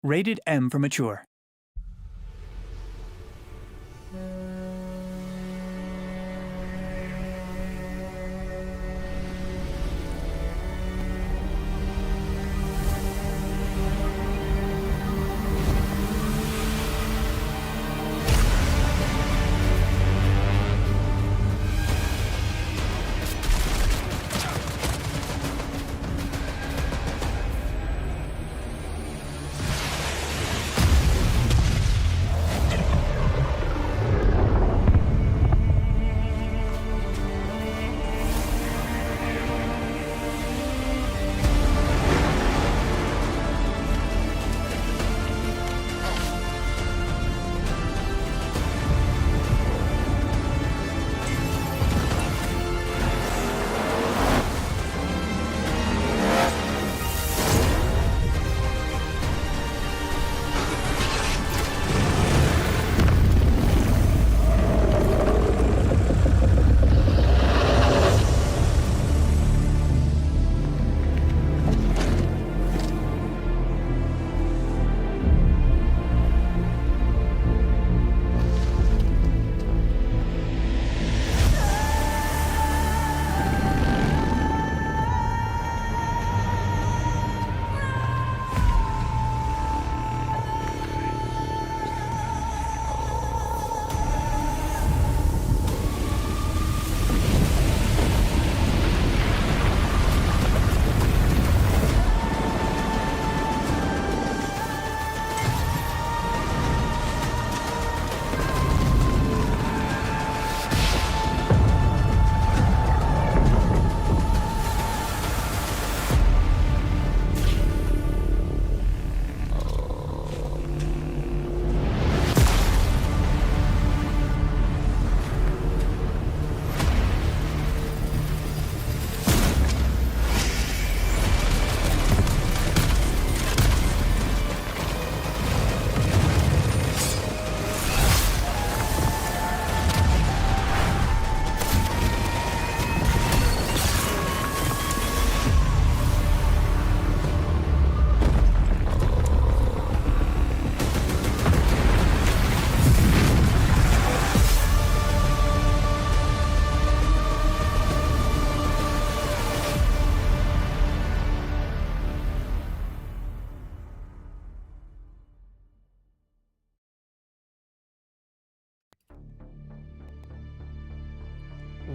Rated M for mature.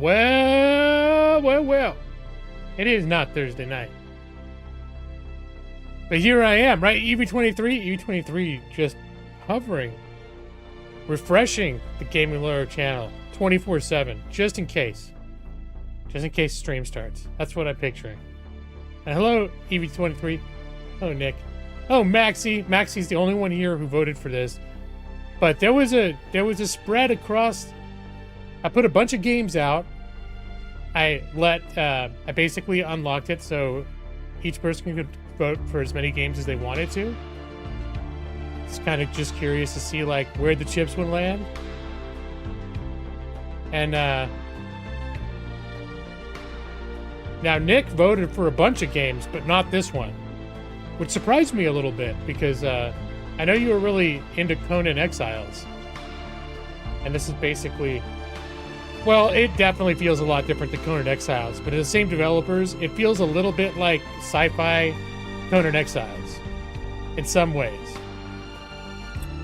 Well. It is not Thursday night. But here I am, right? EV23 just hovering, refreshing the Gaming Lawyer channel 24/7, just in case stream starts. That's what I'm picturing. And hello, EV23. Hello, Nick. Oh, Maxi. Maxi's the only one here who voted for this. But there was a spread across. I put a bunch of games out. I basically unlocked it so each person could vote for as many games as they wanted to. It's kind of just curious to see like where the chips would land. And now Nick voted for a bunch of games, but not this one, which surprised me a little bit because I know you were really into Conan Exiles, and this is basically. Well, it definitely feels a lot different than Conan Exiles, but the same developers, it feels a little bit like sci-fi Conan Exiles in some ways.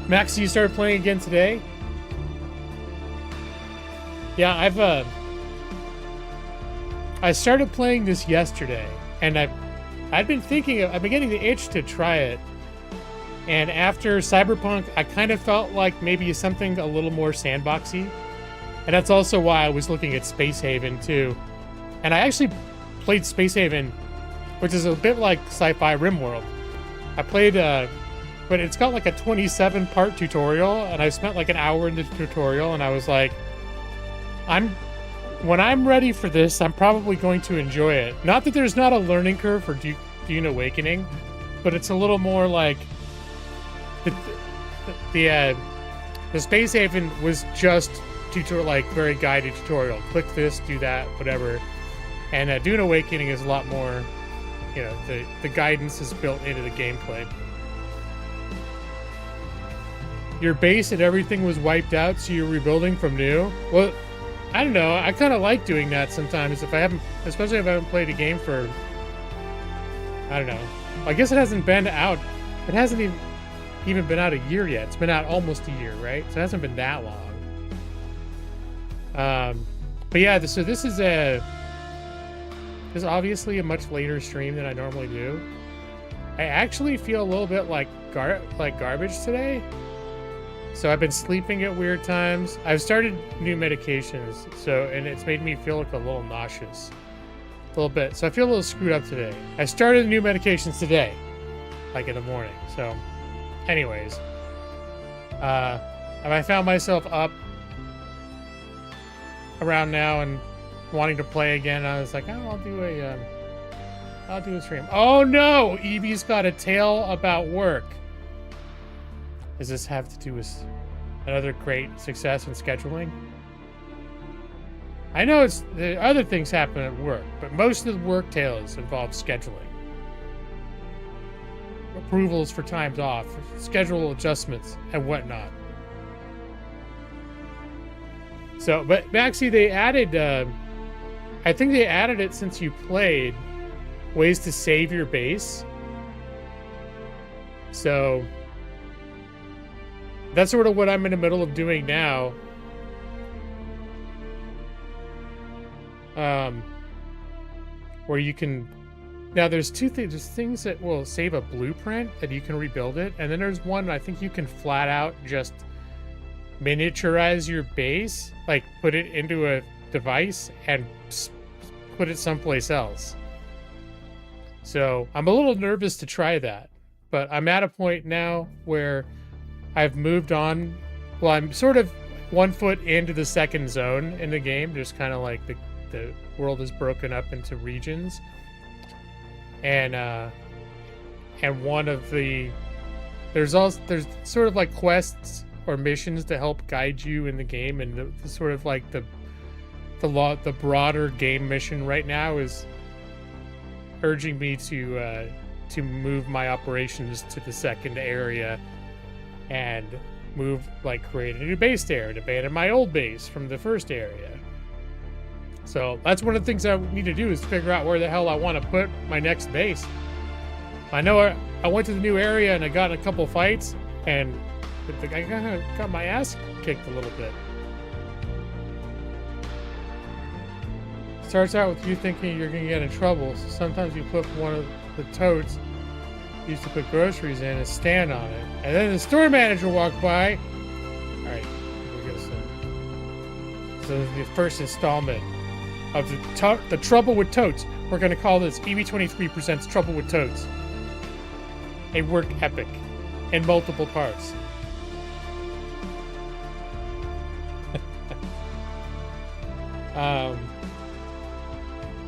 Max, you started playing again today? Yeah, I started playing this yesterday, and I've been getting the itch to try it. And after Cyberpunk, I kind of felt like maybe something a little more sandboxy. And that's also why I was looking at Space Haven too. And I actually played Space Haven, which is a bit like Sci-Fi RimWorld. I played, but it's got like a 27-part tutorial, and I spent like an hour in the tutorial, and I was like, when I'm ready for this, I'm probably going to enjoy it. Not that there's not a learning curve for Dune Awakening, but it's a little more like the Space Haven was just tutorial, like very guided tutorial. Click this, do that, whatever. And Dune Awakening is a lot more, you know, the guidance is built into the gameplay. your base and everything was wiped out, so you're rebuilding from new. Well, I don't know. I kind of like doing that sometimes if I haven't, especially if I haven't played a game for, I don't know. I guess it hasn't been out. It hasn't even been out a year yet. It's been out almost a year, right? So it hasn't been that long. But yeah, so this is obviously a much later stream than I normally do. I actually feel a little bit like garbage today. So I've been sleeping at weird times. I've started new medications, and it's made me feel like a little nauseous. A little bit. So I feel a little screwed up today. I started new medications today, like in the morning. So anyways, I found myself up around now and wanting to play again. I was like, oh, I'll do a stream. Oh no, Evie's got a tale about work. Does this have to do with another great success in scheduling? I know the other things happen at work, but most of the work tales involve scheduling. Approvals for times off, schedule adjustments, and whatnot. So, but actually they added, I think they added it since you played, ways to save your base. So that's sort of what I'm in the middle of doing now. Where you can, now there's two things. There's things that will save a blueprint that you can rebuild it, and then there's one I think you can flat out just miniaturize your base, like put it into a device and put it someplace else. So I'm a little nervous to try that, but I'm at a point now where I've moved on. Well, I'm sort of 1 foot into the second zone in the game, just kind of like the world is broken up into regions, and one of the there's sort of like quests or missions to help guide you in the game, and the sort of like the broader game mission right now is urging me to move my operations to the second area and create a new base there and abandon my old base from the first area. So that's one of the things I need to do is figure out where the hell I want to put my next base. I know I went to the new area and I got in a couple fights, and I got my ass kicked a little bit. Starts out with you thinking you're going to get in trouble, so sometimes you put one of the totes you used to put groceries in and stand on it. And then the store manager walked by. Alright, here we go. So the first installment of the Trouble with Totes. We're going to call this EV23 Presents Trouble with Totes. A work epic in multiple parts.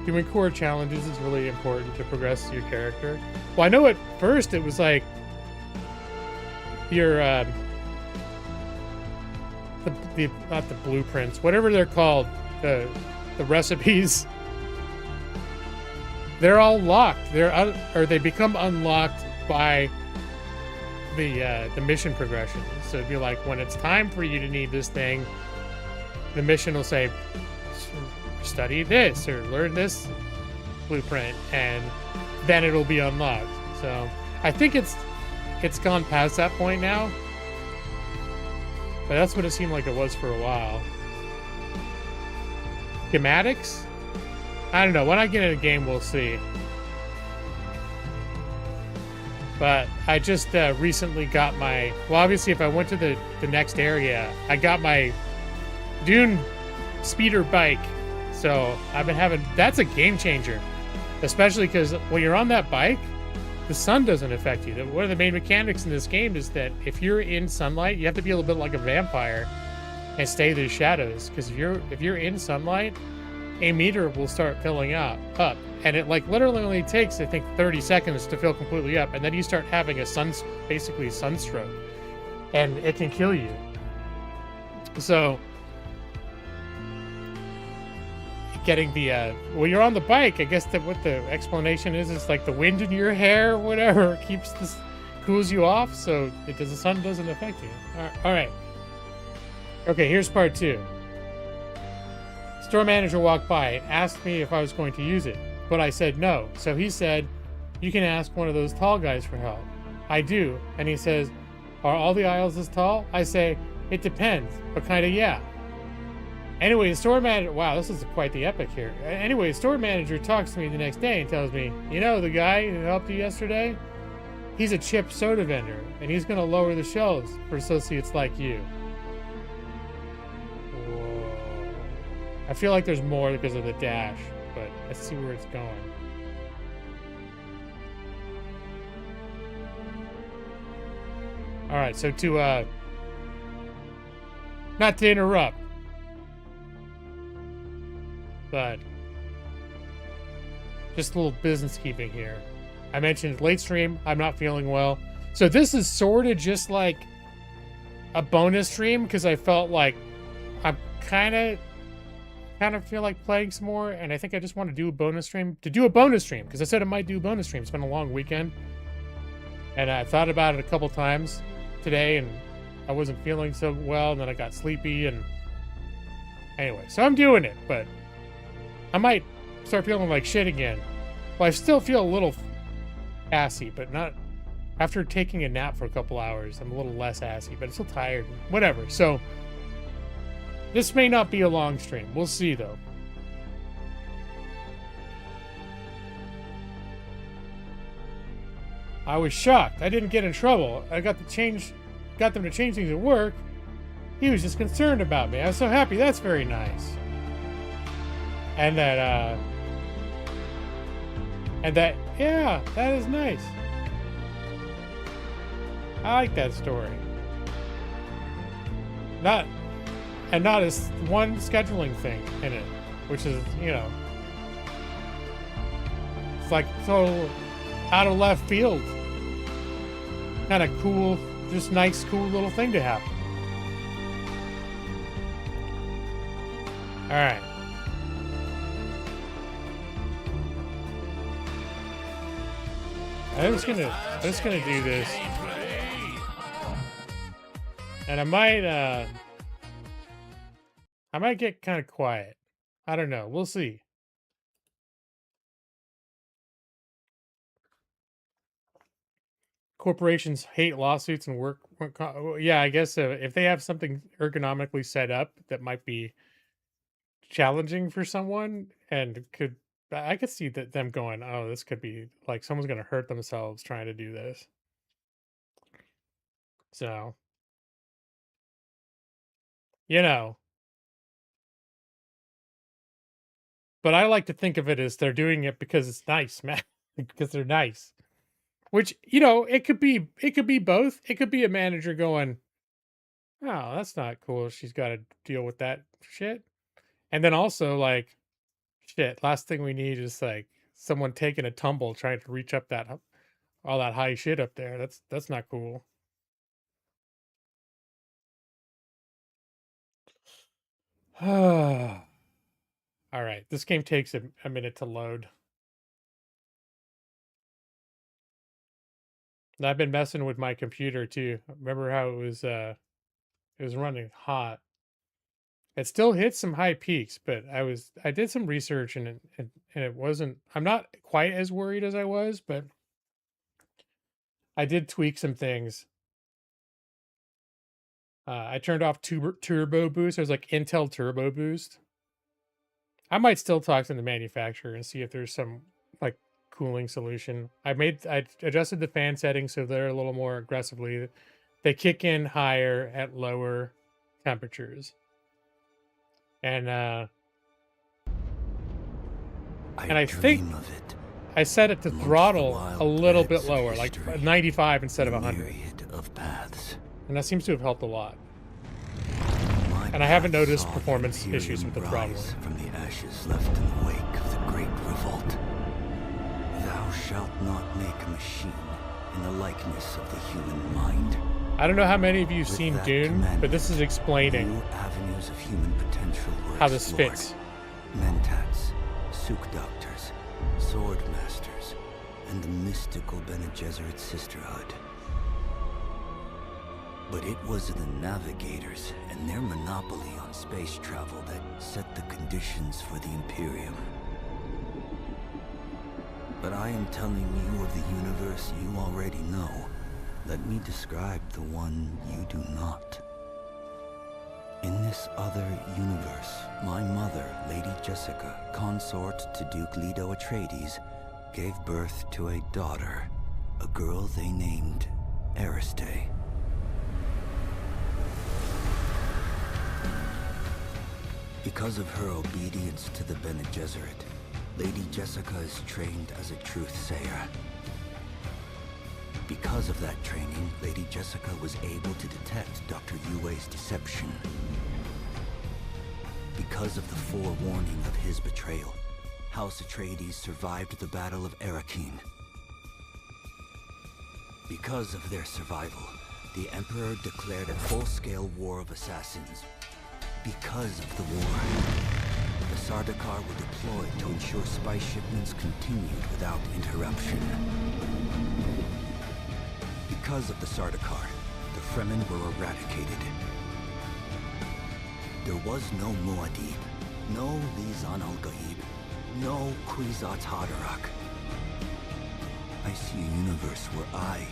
Doing core challenges is really important to progress your character. Well, I know at first it was like your not the blueprints, whatever they're called, the recipes. They're all locked. They become unlocked by the mission progression. So it'd be like when it's time for you to need this thing, the mission will say, study this or learn this blueprint, and then it'll be unlocked. So I think it's gone past that point now, but that's what it seemed like it was for a while. Schematics? I don't know. When I get in a game, we'll see. But I just recently got my... Well, obviously, if I went to the next area, I got my Dune speeder bike. So I've been having... That's a game changer. Especially because when you're on that bike, the sun doesn't affect you. One of the main mechanics in this game is that if you're in sunlight, you have to be a little bit like a vampire and stay in the shadows. Because if you're in sunlight, a meter will start filling up. And it literally only takes, I think, 30 seconds to fill completely up. And then you start having basically sunstroke. And it can kill you. So getting the when you're on the bike, I guess what the explanation is like the wind in your hair or whatever keeps cools you off so the sun doesn't affect you. All right. Okay, here's part 2. Store manager walked by and asked me if I was going to use it, but I said no. So he said, you can ask one of those tall guys for help. I do, and he says, are all the aisles this tall? I say, it depends, but kind of yeah. Anyway, the store manager, wow, this is quite the epic here. Anyway, the store manager talks to me the next day and tells me, you know, the guy who helped you yesterday, he's a chip soda vendor, and he's going to lower the shelves for associates like you. Whoa. I feel like there's more because of the dash, but let's see where it's going. All right, so to, not to interrupt, but just a little business keeping here. I mentioned late stream, I'm not feeling well. So this is sort of just like a bonus stream because I felt like I'm kind of feel like playing some more, and I think I just want to do a bonus stream because I said I might do a bonus stream. It's been a long weekend, and I thought about it a couple times today, and I wasn't feeling so well, and then I got sleepy, and anyway, so I'm doing it, but I might start feeling like shit again. Well, I still feel a little assy, but not after taking a nap for a couple hours. I'm a little less assy, but I'm still tired. Whatever. So this may not be a long stream. We'll see, though. I was shocked. I didn't get in trouble. I got them to change things at work. He was just concerned about me. I was so happy. That's very nice. And that, yeah, that is nice. I like that story. Not as one scheduling thing in it, which is, you know, it's like so out of left field. Kind of cool, just nice, cool little thing to happen. All right. I'm just gonna do this, and I might get kind of quiet. I don't know. We'll see. Corporations hate lawsuits and work. Yeah, I guess if they have something ergonomically set up that might be challenging for someone and I could see that them going, oh, this could be like someone's going to hurt themselves trying to do this. So, you know, but I like to think of it as they're doing it because it's nice, man, because they're nice, which, you know, it could be both. It could be a manager going, oh, that's not cool. She's got to deal with that shit. And then also like, shit, last thing we need is like someone taking a tumble trying to reach up all that high shit up there. That's not cool. All right, this game takes a minute to load. And I've been messing with my computer too. Remember how it was running hot. It still hits some high peaks, but I did some research and it wasn't. I'm not quite as worried as I was, but I did tweak some things. I turned off turbo boost. There's like Intel turbo boost. I might still talk to the manufacturer and see if there's some like cooling solution. I adjusted the fan settings so they're a little more aggressively. They kick in higher at lower temperatures. And I think I set it to throttle a little bit lower, like 95 instead of 100. And that seems to have helped a lot. And I haven't noticed performance issues with the throttle. From the ashes left in the wake of the great revolt. Thou shalt not make a machine in the likeness of the human mind. I don't know how many of you have seen Dune, but this is explaining avenues of human potential how this fits. Mentats, Suk Doctors, Sword Masters, and the mystical Bene Gesserit Sisterhood. But it was the navigators and their monopoly on space travel that set the conditions for the Imperium. But I am telling you of the universe you already know. Let me describe the one you do not. In this other universe, my mother, Lady Jessica, consort to Duke Leto Atreides, gave birth to a daughter, a girl they named Ariste. Because of her obedience to the Bene Gesserit, Lady Jessica is trained as a truth-sayer. Because of that training, Lady Jessica was able to detect Dr. Yue's deception. Because of the forewarning of his betrayal, House Atreides survived the Battle of Arrakeen. Because of their survival, the Emperor declared a full-scale war of assassins. Because of the war, the Sardaukar were deployed to ensure spy shipments continued without interruption. Because of the Sardaukar, the Fremen were eradicated. There was no Muad'Dib, no Lisan al-Gaib, no Kwisatz Haderach. I see a universe where I,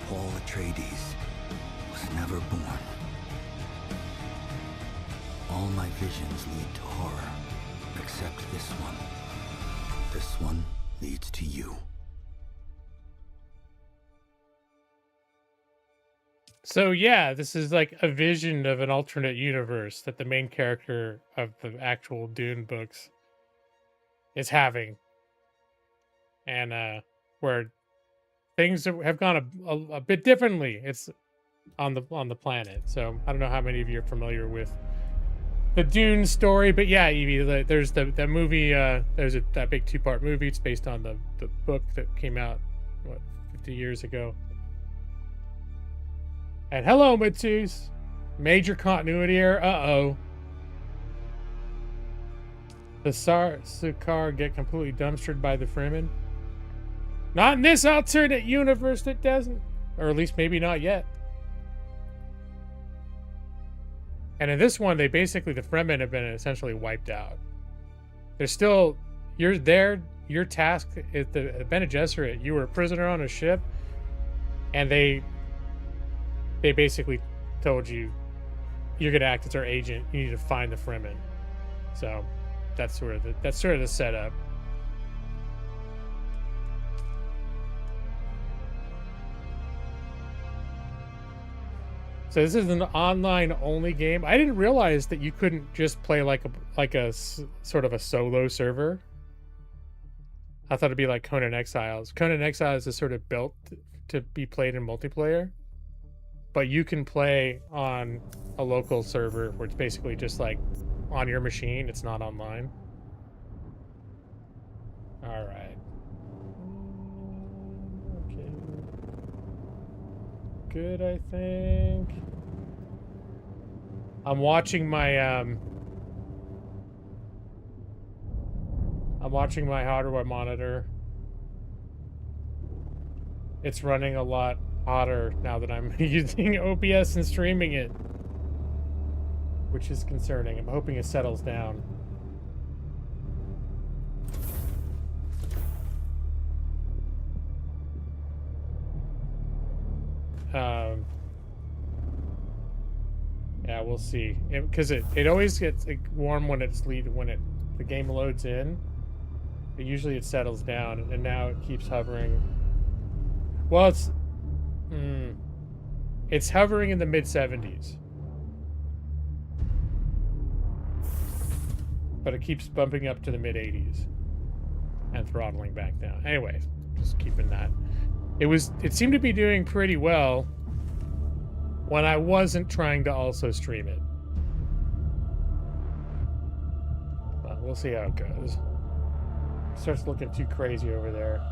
Paul Atreides, was never born. All my visions lead to horror, except this one. This one leads to you. So yeah, this is like a vision of an alternate universe that the main character of the actual Dune books is having. And where things have gone a bit differently. It's on the planet. So I don't know how many of you are familiar with the Dune story, but yeah, Evie, there's that movie. There's that big 2-part movie. It's based on the book that came out 50 years ago. And hello, Mitsus. Major continuity error. Uh-oh. The Sardaukar get completely dumpstered by the Fremen. Not in this alternate universe, it doesn't. Or at least maybe not yet. And in this one, the Fremen have been essentially wiped out. They're still, you're there, your task is the Bene Gesserit. You were a prisoner on a ship, and they basically told you, you're gonna act as our agent. You need to find the Fremen. So that's sort of the setup. So this is an online only game. I didn't realize that you couldn't just play like a sort of a solo server. I thought it'd be like Conan Exiles. Conan Exiles is sort of built to be played in multiplayer, but you can play on a local server where it's basically just like on your machine. It's not online. All right. Okay. Good, I think. I'm watching my hardware monitor. It's running a lot hotter now that I'm using OBS and streaming it, which is concerning. I'm hoping it settles down. Yeah, we'll see. Because it always gets warm when the game loads in. But usually it settles down, and now it keeps hovering. Well, it's hovering in the mid-70s. But it keeps bumping up to the mid-80s and throttling back down. Anyways, just keeping that. It seemed to be doing pretty well when I wasn't trying to also stream it. But we'll see how it goes. It starts looking too crazy over there.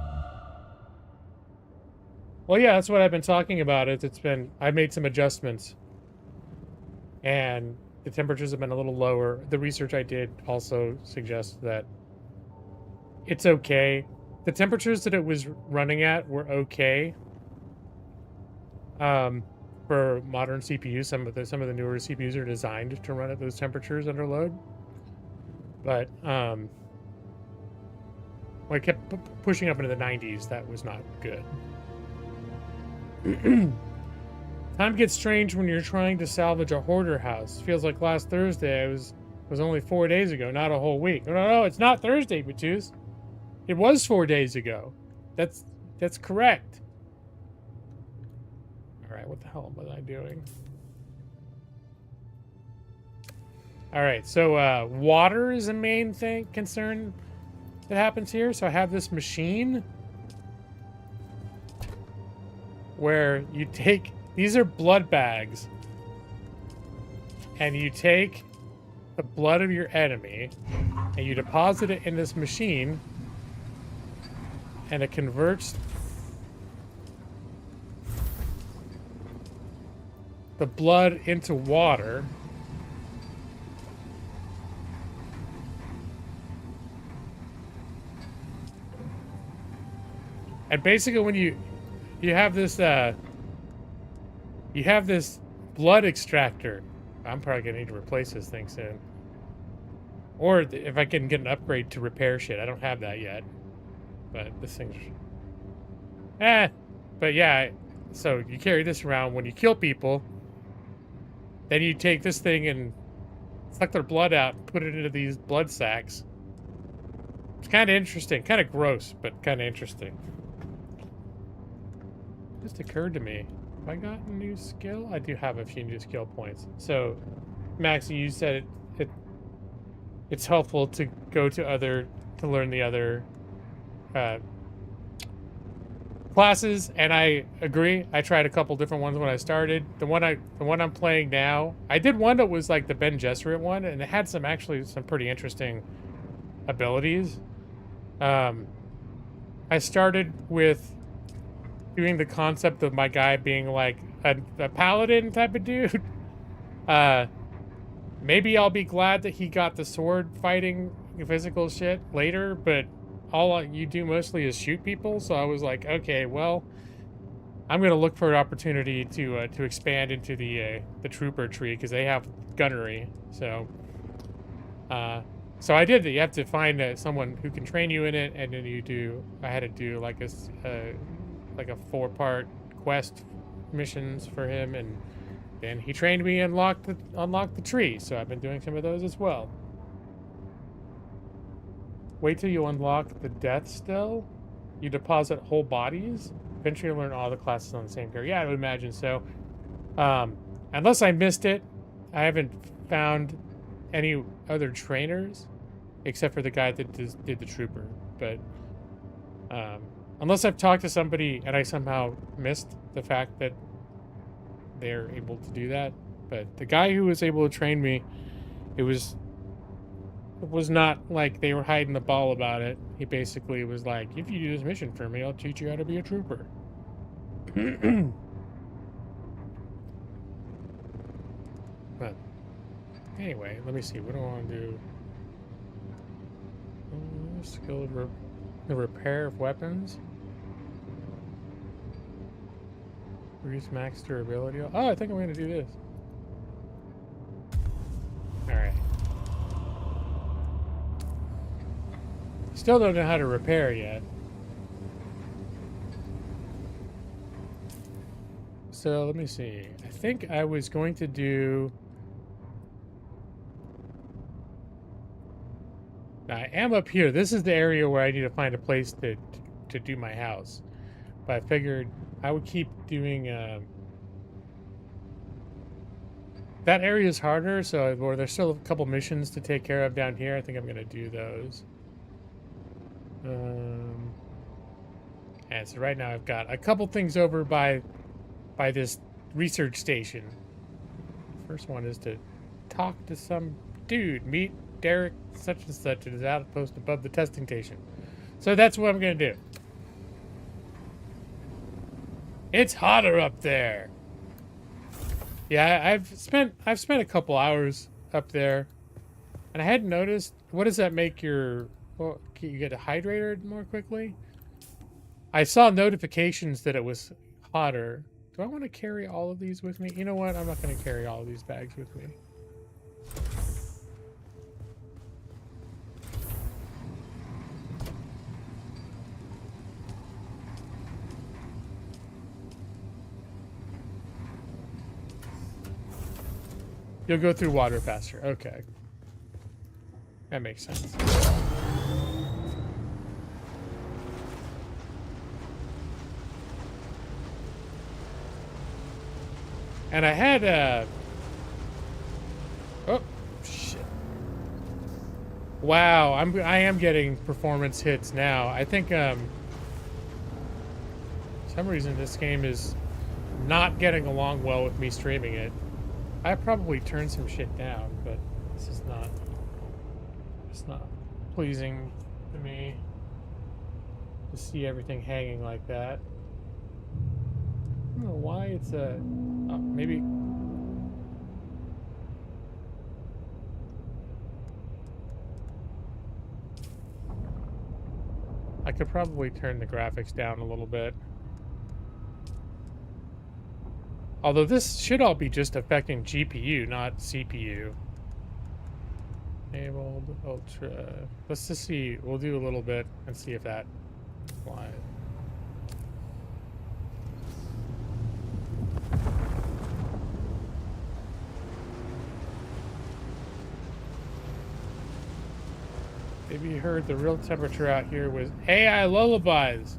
Well, yeah, that's what I've been talking about. I've made some adjustments, and the temperatures have been a little lower. The research I did also suggests that it's okay. The temperatures that it was running at were okay. for modern CPUs. Some of the newer CPUs are designed to run at those temperatures under load. But when it kept pushing up into the 90s, that was not good. Time gets strange when you're trying to salvage a hoarder house. Feels like last Thursday was only 4 days ago, not a whole week. No, it's not Thursday, Batus. It was 4 days ago. That's correct. All right, what the hell was I doing? All right, so water is a main concern that happens here. So I have this machine where you take, these are blood bags, and you take the blood of your enemy and you deposit it in this machine, and it converts the blood into water. And basically when you have this blood extractor. I'm probably gonna need to replace this thing soon. Or if I can get an upgrade to repair shit. I don't have that yet. But this thing's... But yeah, so you carry this around when you kill people. Then you take this thing and suck their blood out and put it into these blood sacks. It's kind of interesting. Kind of gross, but kind of interesting. Just occurred to me. Have I got a new skill? I do have a few new skill points. So, Maxie, you said it's helpful to go to learn the other classes, and I agree. I tried a couple different ones when I started. The one I'm playing now, I did one that was like the Ben Gesserit one, and it had some pretty interesting abilities. I started with doing the concept of my guy being like a paladin type of dude. Maybe I'll be glad that he got the sword fighting physical shit later, but all you do mostly is shoot people. So I was like, okay, well, I'm gonna look for an opportunity to expand into the trooper tree because they have gunnery. So I did that. You have to find someone who can train you in it, and then I had to do like a 4-part quest missions for him, and then he trained me and unlocked the tree. So I've been doing some of those as well. Wait till you unlock the death still. You deposit whole bodies. Eventually you'll learn all the classes on the same character. Yeah, I would imagine so. Unless I missed it, I haven't found any other trainers except for the guy that did the trooper. But unless I've talked to somebody and I somehow missed the fact that they're able to do that. But the guy who was able to train me, it was not like they were hiding the ball about it. He basically was like, if you do this mission for me, I'll teach you how to be a trooper. But anyway, let me see. What do I want to do? Skilled the repair of weapons. Reduce max durability. Oh, I think I'm going to do this. Alright. Still don't know how to repair yet. So let me see. I think I was going to do... I am up here. This is the area where I need to find a place to do my house. But I figured I would keep doing... that area is harder, so there's still a couple missions to take care of down here. I think I'm going to do those. And so right now I've got a couple things over by this research station. First one is to talk to some dude. Meet Derek such and such at his outpost above the testing station. So that's what I'm going to do. It's hotter up there. Yeah, I've spent a couple hours up there, and I hadn't noticed. What does that make your? Well, can you get hydrated more quickly? I saw notifications that it was hotter. Do I want to carry all of these with me? You know what? I'm not going to carry all of these bags with me. You'll go through water faster. Okay. That makes sense. And I had oh shit. Wow, I am getting performance hits now. I think for some reason this game is not getting along well with me streaming it. I probably turned some shit down, but this is not, it's not pleasing to me to see everything hanging like that. I don't know why it's maybe. I could probably turn the graphics down a little bit. Although this should all be just affecting GPU, not CPU. Enabled, ultra. Let's just see. We'll do a little bit and see if that applies. Maybe you heard the real temperature out here was AI lullabies.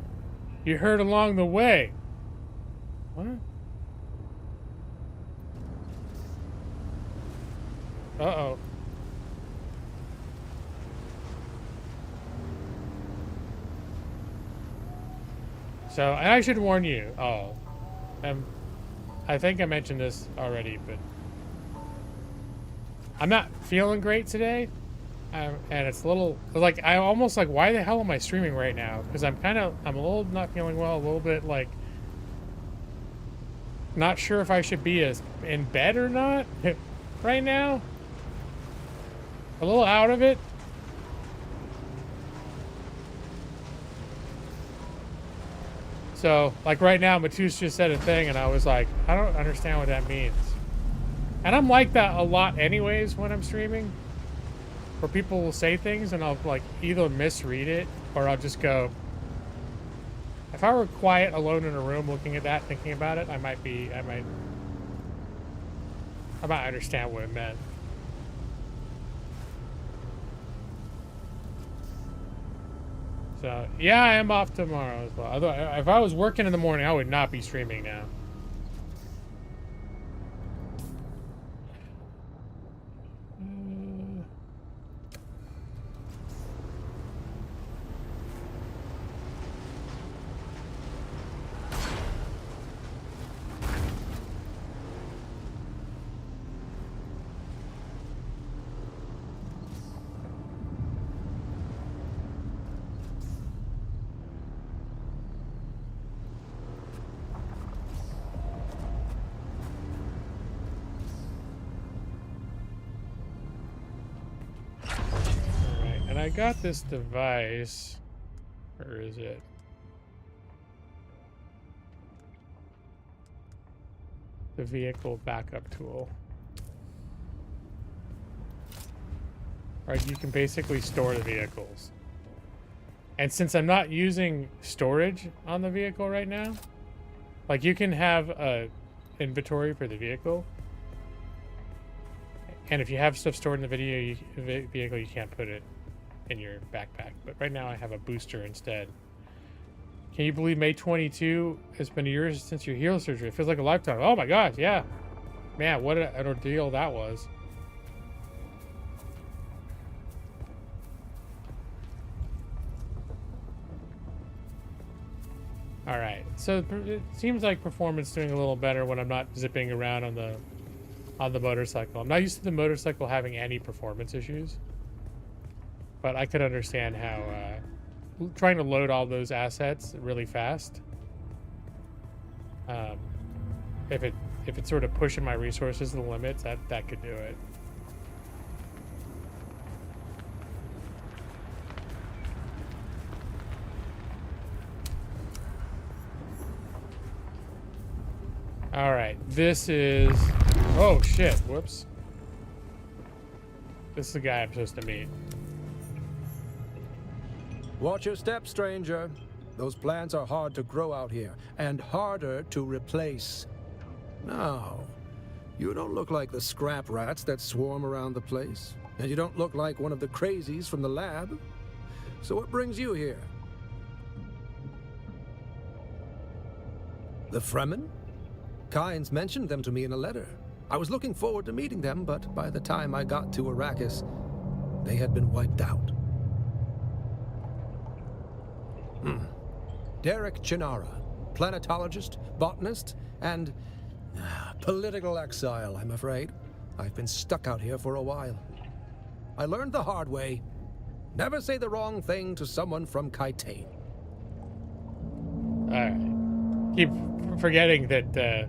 You heard along the way. What? Uh-oh. So, and I should warn you. Oh. I think I mentioned this already, but I'm not feeling great today. And it's a little, like, I almost like, why the hell am I streaming right now? Because I'm a little not feeling well, a little bit, like, not sure if I should be in bed or not right now. A little out of it. So, like right now, Matus just said a thing, and I was like, I don't understand what that means. And I'm like that a lot anyways when I'm streaming. Where people will say things, and I'll like either misread it, or I'll just go. If I were quiet, alone in a room, looking at that, thinking about it, I might understand what it meant. So, yeah, I am off tomorrow as well. Although, if I was working in the morning, I would not be streaming now. I got this device. Where is it? The vehicle backup tool. Alright, you can basically store the vehicles. And since I'm not using storage on the vehicle right now, like you can have a inventory for the vehicle. And if you have stuff stored in the vehicle, you can't put it in your backpack. But right now I have a booster instead. Can you believe May 22 has been a year since your heel surgery? It feels like a lifetime. Oh my gosh, yeah. Man, what an ordeal that was. Alright, so it seems like performance doing a little better when I'm not zipping around on the motorcycle. I'm not used to the motorcycle having any performance issues. But I could understand how trying to load all those assets really fast, if it's sort of pushing my resources to the limits, that could do it. All right, this is... Oh, shit. Whoops. This is the guy I'm supposed to meet. Watch your step, stranger. Those plants are hard to grow out here, and harder to replace. No, you don't look like the scrap rats that swarm around the place, and you don't look like one of the crazies from the lab. So what brings you here? The Fremen? Kynes mentioned them to me in a letter. I was looking forward to meeting them, but by the time I got to Arrakis, they had been wiped out. Derek Chinara, planetologist, botanist, and political exile, I'm afraid. I've been stuck out here for a while. I learned the hard way. Never say the wrong thing to someone from Kaitain. Alright. Keep forgetting that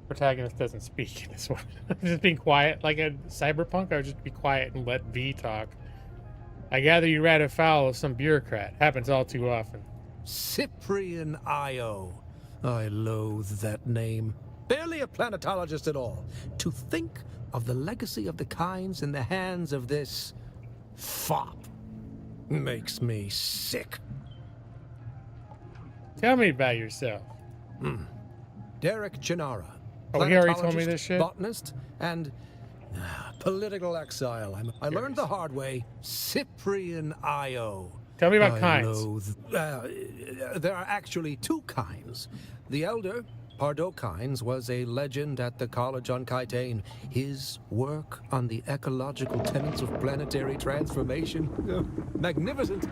protagonist doesn't speak in this one. Just being quiet like a cyberpunk. I would just be quiet and let V talk. I gather you ran afoul of some bureaucrat. Happens all too often. Cyprian Io. I loathe that name. Barely a planetologist at all. To think of the legacy of the Kynes in the hands of this fop makes me sick. Tell me about yourself. Derek Chinara. Oh, he already told me this shit? Botanist and political exile. I learned the hard way. Cyprian Io. Tell me about Kynes. There are actually two Kynes. The elder, Pardo Kynes, was a legend at the college on Kaitain. His work on the ecological tenets of planetary transformation, magnificent.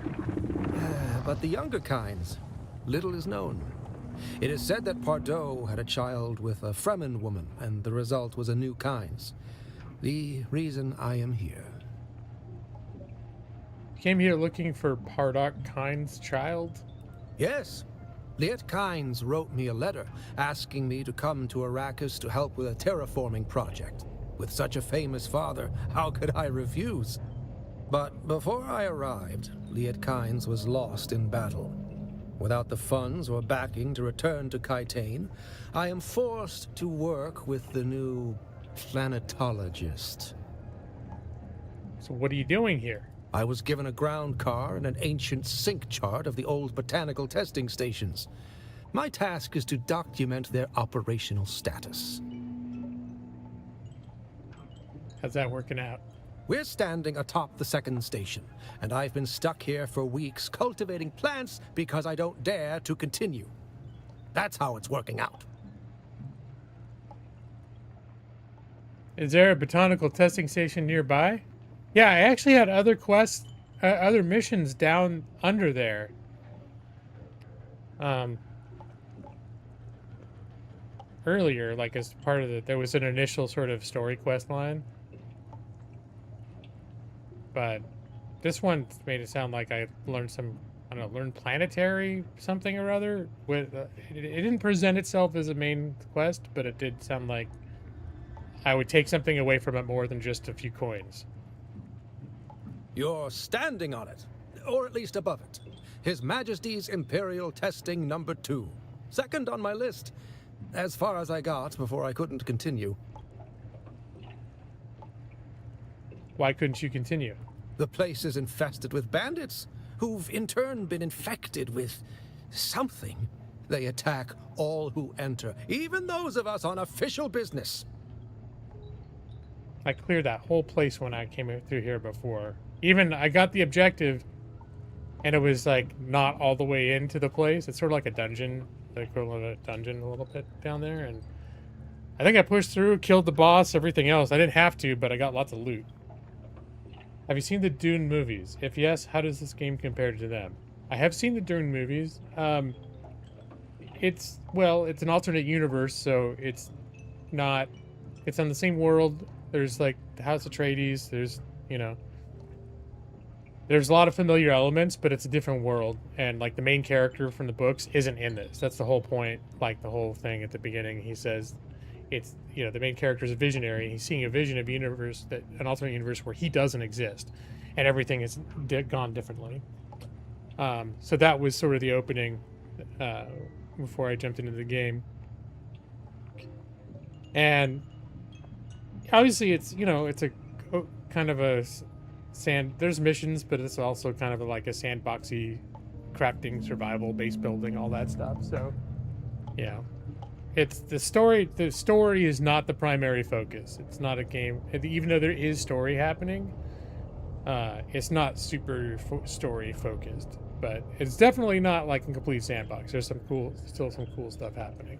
But the younger Kynes, little is known. It is said that Pardo had a child with a Fremen woman, and the result was a new Kynes. The reason I am here. You came here looking for Pardok Kynes' child? Yes. Liet Kynes wrote me a letter asking me to come to Arrakis to help with a terraforming project. With such a famous father, how could I refuse? But before I arrived, Liet Kynes was lost in battle. Without the funds or backing to return to Kaitain, I am forced to work with the new planetologist. So what are you doing here? I was given a ground car and an ancient sync chart of the old botanical testing stations. My task is to document their operational status. How's that working out? We're standing atop the second station, and I've been stuck here for weeks cultivating plants because I don't dare to continue. That's how it's working out. Is there a botanical testing station nearby? Yeah, I actually had other quests, other missions down under there. Earlier, like as part of there was an initial sort of story quest line. But this one made it sound like I learned some, I don't know, learned planetary something or other. With it didn't present itself as a main quest, but it did sound like I would take something away from it more than just a few coins. You're standing on it, or at least above it. His Majesty's Imperial Testing Number 2. Second on my list. As far as I got before I couldn't continue. Why couldn't you continue? The place is infested with bandits, who've in turn been infected with something. They attack all who enter, even those of us on official business. I cleared that whole place when I came through here before. Even I got the objective, and it was like not all the way into the place. It's sort of like a dungeon, the equivalent of a dungeon a little bit down there. And I think I pushed through, killed the boss, everything else. I didn't have to, but I got lots of loot. Have you seen the Dune movies? If yes, how does this game compare to them? I have seen the Dune movies. It's an alternate universe, so it's not. It's on the same world. There's like the House Atreides. There's there's a lot of familiar elements, but it's a different world. And like the main character from the books isn't in this. That's the whole point. Like the whole thing at the beginning, he says, it's the main character is a visionary. He's seeing a vision of a universe, an alternate universe where he doesn't exist, and everything has gone differently. So that was sort of the opening before I jumped into the game. And obviously it's, you know, it's a kind of a sand, there's missions, but it's also kind of like a sandboxy crafting, survival, base building, all that stuff. So, yeah. It's the story is not the primary focus. It's not a game, even though there is story happening, it's not super story focused, but it's definitely not like a complete sandbox. There's still some cool stuff happening.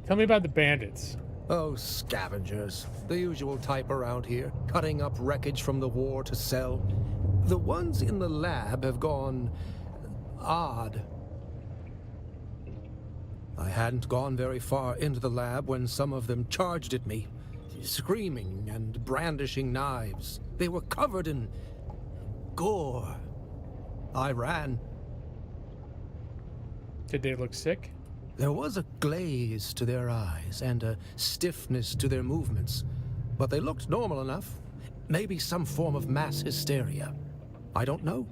Tell me about the bandits. Oh, scavengers. The usual type around here, cutting up wreckage from the war to sell. The ones in the lab have gone odd. I hadn't gone very far into the lab when some of them charged at me, screaming and brandishing knives. They were covered in gore. I ran. Did they look sick? There was a glaze to their eyes and a stiffness to their movements, but they looked normal enough. Maybe some form of mass hysteria. I don't know.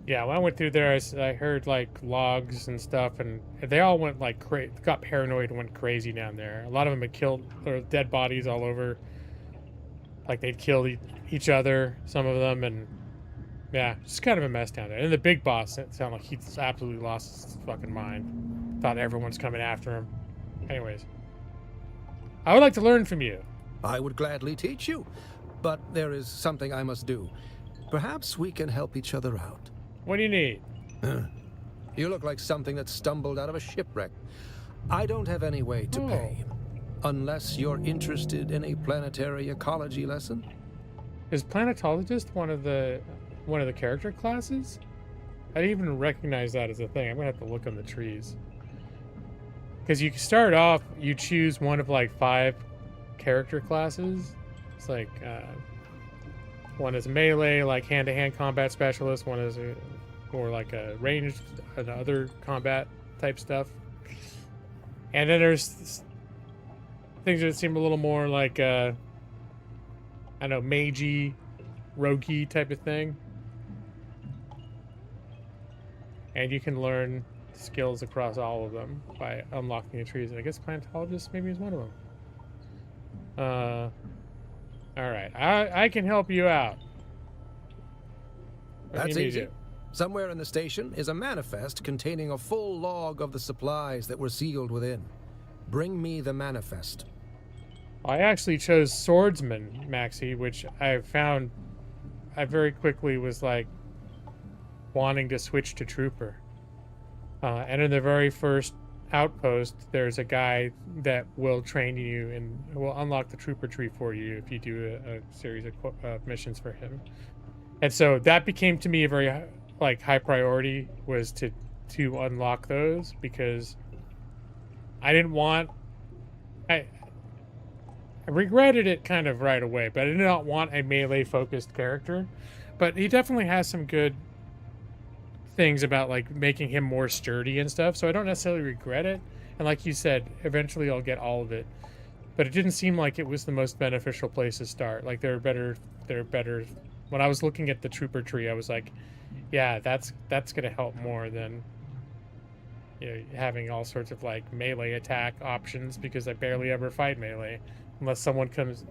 Yeah, when I went through there, I heard like logs and stuff, and they all went like got paranoid and went crazy down there. A lot of them had killed, or dead bodies all over. Like they'd killed each other, some of them, and yeah, just kind of a mess down there. And the big boss, it sounded like he's absolutely lost his fucking mind. Thought everyone's coming after him. Anyways, I would like to learn from you. I would gladly teach you, but there is something I must do. Perhaps we can help each other out. What do you need? You look like something that stumbled out of a shipwreck. I don't have any way to pay. Unless you're interested in a planetary ecology lesson? Is planetologist one of the character classes? I didn't even recognize that as a thing. I'm gonna have to look on the trees. Because you start off, you choose one of like 5 character classes. It's like one is melee, like hand-to-hand combat specialist. One is more like a ranged and other combat type stuff. And then there's things that seem a little more like I don't know, magey, roguey type of thing. And you can learn skills across all of them by unlocking the trees. And I guess planetologist maybe is one of them. All right, I can help you out. That's easy. Somewhere in the station is a manifest containing a full log of the supplies that were sealed within. Bring me the manifest. I actually chose swordsman, Maxie, which I found I very quickly was like wanting to switch to trooper. And in the very first outpost, there's a guy that will train you and will unlock the trooper tree for you if you do a series of missions for him. And so that became to me a very like high priority, was to unlock those, because I didn't want, I regretted it kind of right away, but I did not want a melee focused character. But he definitely has some good things about like making him more sturdy and stuff, so I don't necessarily regret it. And like you said, eventually I'll get all of it, but it didn't seem like it was the most beneficial place to start. Like there are better when I was looking at the trooper tree, I was like, yeah, that's gonna help more than, you know, having all sorts of like melee attack options, because I barely ever fight melee unless someone comes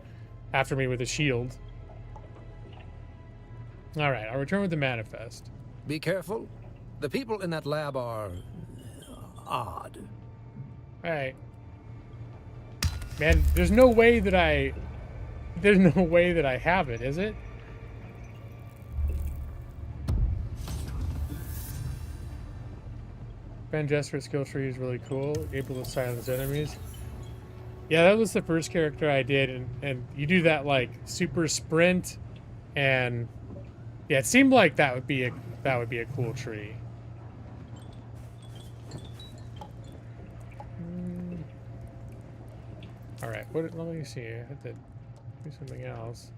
after me with a shield. All right, I'll return with the manifest. Be careful. The people in that lab are odd. All right. Man, there's no way that I have it, is it? Ben Gesserit skill tree is really cool. Able to silence enemies. Yeah, that was the first character I did, and you do that like super sprint, and yeah, it seemed like that would be a cool tree. All right, let me see. I had to do something else.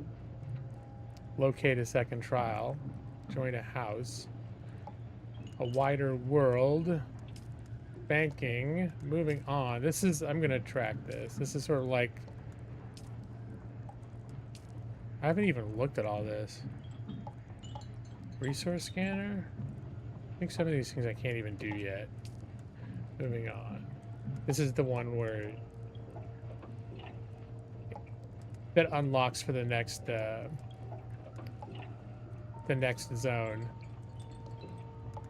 Locate a second trial. Join a house. A wider world. Banking. Moving on. This is, I'm gonna track this. This is sort of like, I haven't even looked at all this. Resource scanner? I think some of these things I can't even do yet. Moving on. This is the one where that unlocks for the next zone.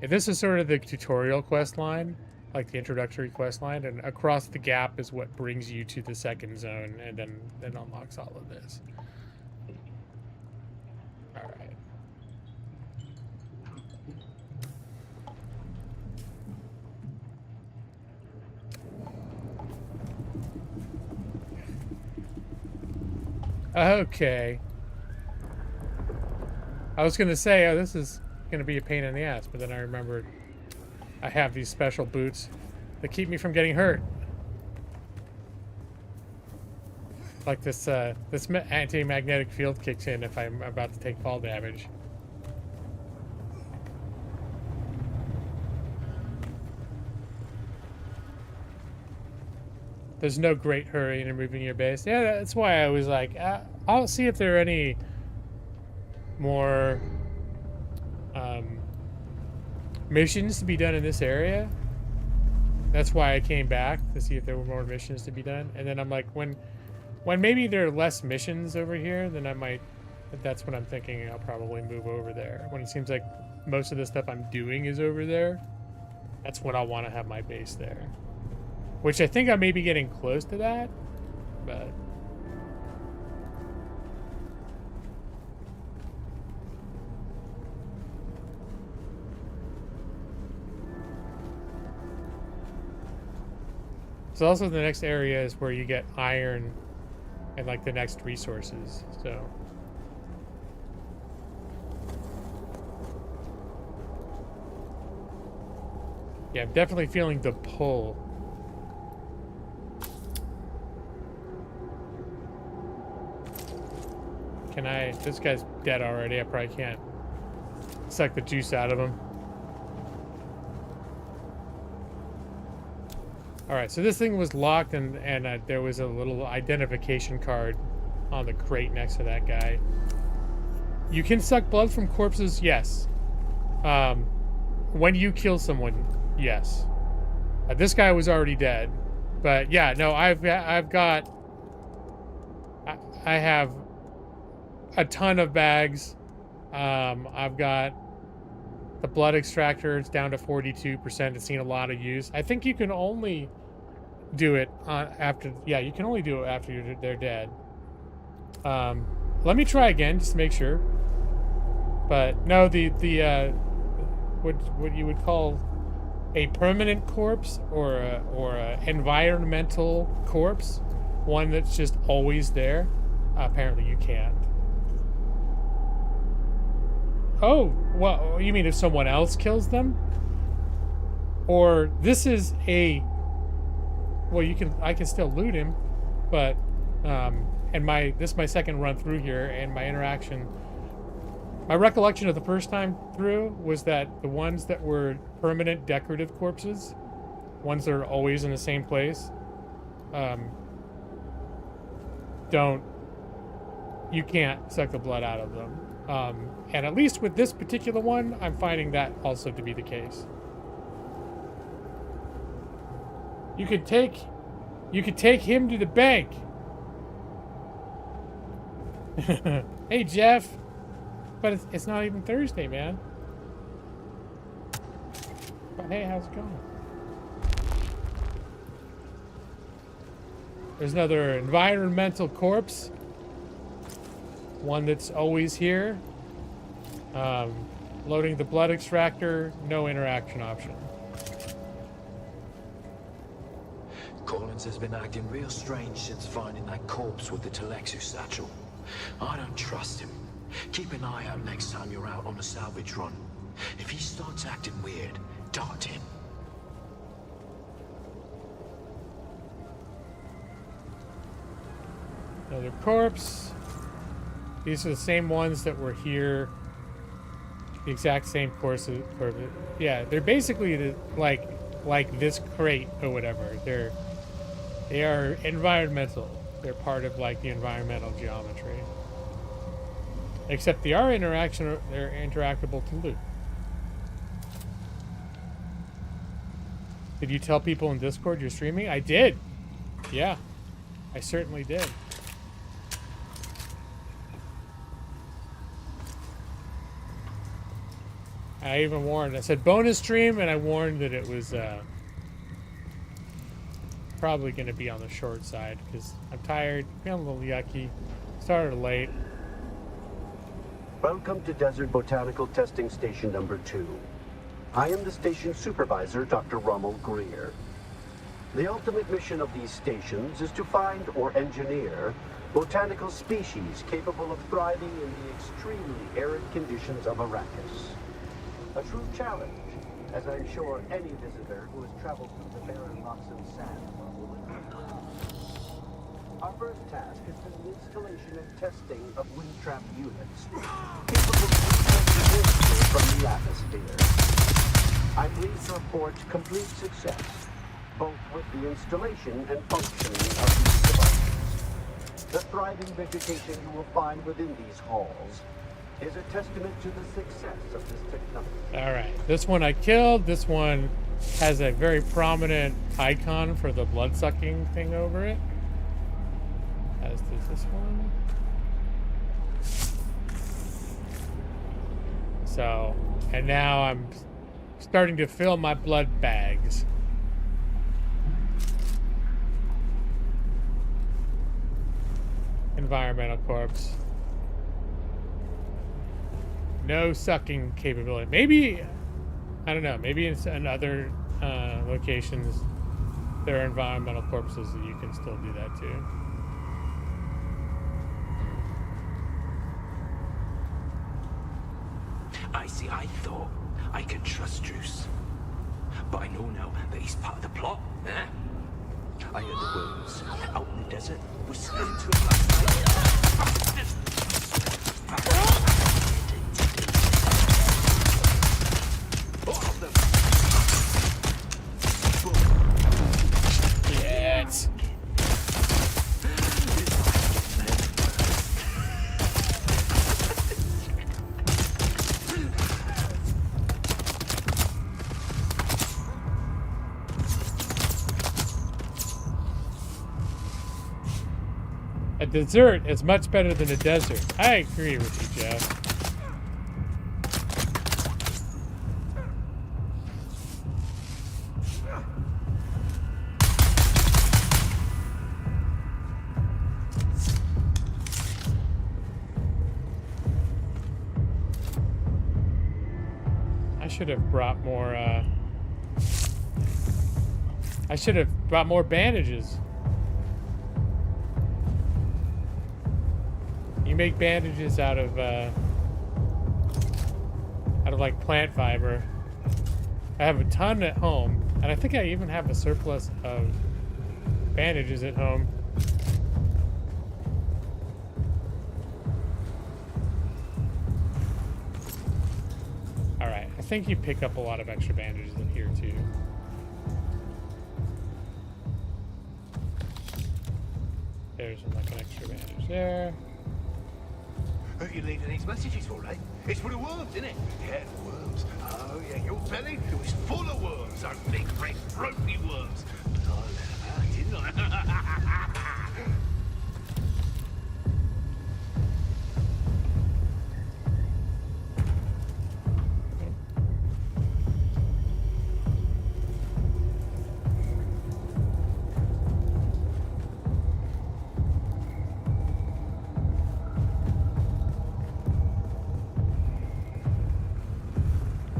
If this is sort of the tutorial quest line, like the introductory quest line, and across the gap is what brings you to the second zone, and then unlocks all of this. All right. Okay. I was gonna say, oh, this is gonna be a pain in the ass, but then I remembered I have these special boots that keep me from getting hurt. Like this, this anti-magnetic field kicks in if I'm about to take fall damage. There's no great hurry in removing your base. Yeah, that's why I was like, I'll see if there are any more missions to be done in this area. That's why I came back, to see if there were more missions to be done. And then I'm like, when maybe there are less missions over here, then I might, that's what I'm thinking, I'll probably move over there. When it seems like most of the stuff I'm doing is over there, that's when I'll want to have my base there. Which I think I may be getting close to that, but... So also the next area is where you get iron and like the next resources, so... Yeah, I'm definitely feeling the pull. Can I... This guy's dead already. I probably can't suck the juice out of him. Alright, so this thing was locked and there was a little identification card on the crate next to that guy. You can suck blood from corpses? Yes. When you kill someone, yes. This guy was already dead. But yeah, no, I have a ton of bags. I've got the blood extractor. It's down to 42%. It's seen a lot of use. I think you can only do it after. Yeah, you can only do it after they're dead. Let me try again just to make sure. But no, the what you would call a permanent corpse or a environmental corpse, one that's just always there. Apparently, you can't. Oh, well, you mean if someone else kills them? Or this is a... Well, I can still loot him, but, and this is my second run through here, and my recollection of the first time through was that the ones that were permanent decorative corpses, ones that are always in the same place, you can't suck the blood out of them. And at least with this particular one, I'm finding that also to be the case. You could take him to the bank. Hey, Jeff. But it's not even Thursday, man. But hey, how's it going? There's another environmental corpse. One that's always here. Loading the blood extractor, no interaction option. Collins has been acting real strange since finding that corpse with the Telexu satchel. I don't trust him. Keep an eye out next time you're out on a salvage run. If he starts acting weird, dart him. Another corpse. These are the same ones that were here. The exact same courses. Yeah, they're basically like this crate or whatever. They are environmental. They're part of like the environmental geometry. Except they're interactable to loot. Did you tell people in Discord you're streaming? I did. Yeah, I certainly did. I even warned. I said bonus stream, and I warned that it was probably going to be on the short side because I'm tired, feeling a little yucky, started late. Welcome to Desert Botanical Testing Station number 2. I am the station supervisor, Dr. Rommel Greer. The ultimate mission of these stations is to find or engineer botanical species capable of thriving in the extremely arid conditions of Arrakis. A true challenge, as I'm sure any visitor who has traveled through the barren rocks and sand will agree. Our first task has been the installation and testing of wind trap units capable of detecting moisture from the atmosphere. I'm pleased to report complete success, both with the installation and functioning of these devices. The thriving vegetation you will find within these halls is a testament to the success of this technology. All right, this one I killed. This one has a very prominent icon for the blood-sucking thing over it. As does this one. So, and now I'm starting to fill my blood bags. Environmental corpse. No sucking capability. Maybe, I don't know, maybe in other locations there are environmental corpses that you can still do that too. I thought I could trust Druce. But I know now that he's part of the plot. I heard the worms out in the desert were scared to him last night. Yes. A dessert is much better than a desert. I agree with you, Jeff. I should have brought more, I should have brought more bandages. You make bandages out of like plant fiber. I have a ton at home, and I think I even have a surplus of bandages at home. All right, I think you pick up a lot of extra bandages in here too. There's like an extra bandage there. Who you leaving these messages for, eh? It's for the worms, isn't it? Yeah, the worms. Oh, yeah, your belly? It was full of worms, those big, red, ropey worms. But I let them out, didn't I?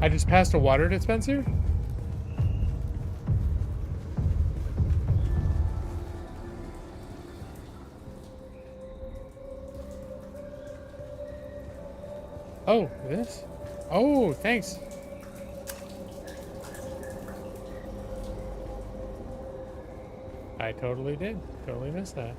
I just passed a water dispenser? Oh, this? Oh, thanks. I totally did. Totally missed that.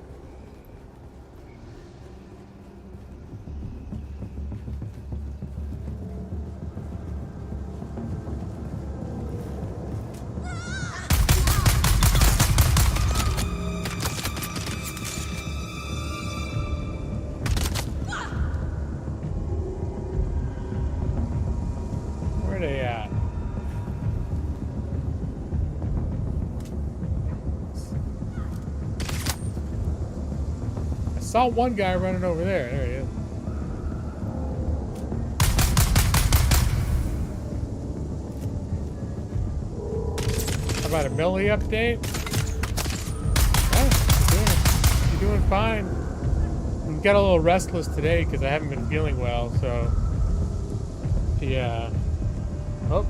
saw one guy running over there. There he is. How about a Millie update? Oh, you're doing fine. I got a little restless today because I haven't been feeling well, so yeah. Oh.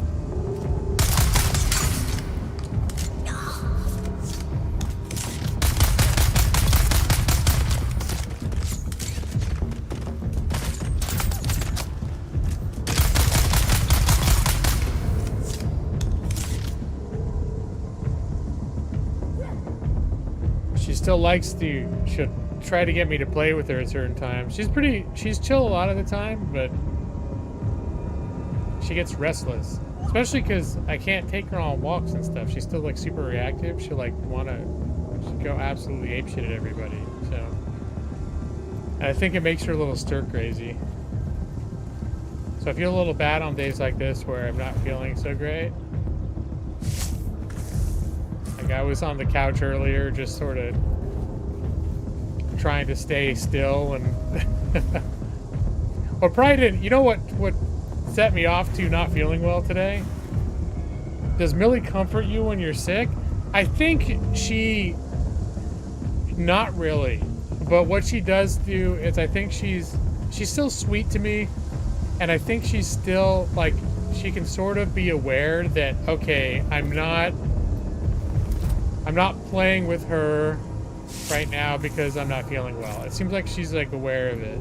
She still likes to, she'll try to get me to play with her at certain times. She's chill a lot of the time, but she gets restless. Especially because I can't take her on walks and stuff. She's still like super reactive. She'll like she'll go absolutely apeshit at everybody. So I think it makes her a little stir crazy. So I feel a little bad on days like this where I'm not feeling so great. Like I was on the couch earlier, just sort of trying to stay still and well, probably didn't. You know what set me off to not feeling well today? Does Millie comfort you when you're sick? I think not really, but what she does do is I think she's still sweet to me, and I think she's still like, she can sort of be aware that, okay, I'm not playing with her right now because I'm not feeling well. It seems like she's like aware of it.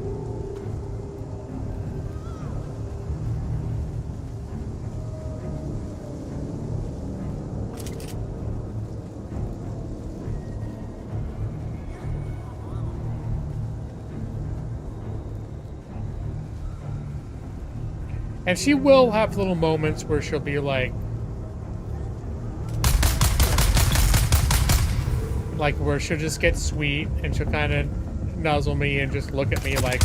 And she will have little moments where she'll be like where she'll just get sweet and she'll kind of nuzzle me and just look at me like,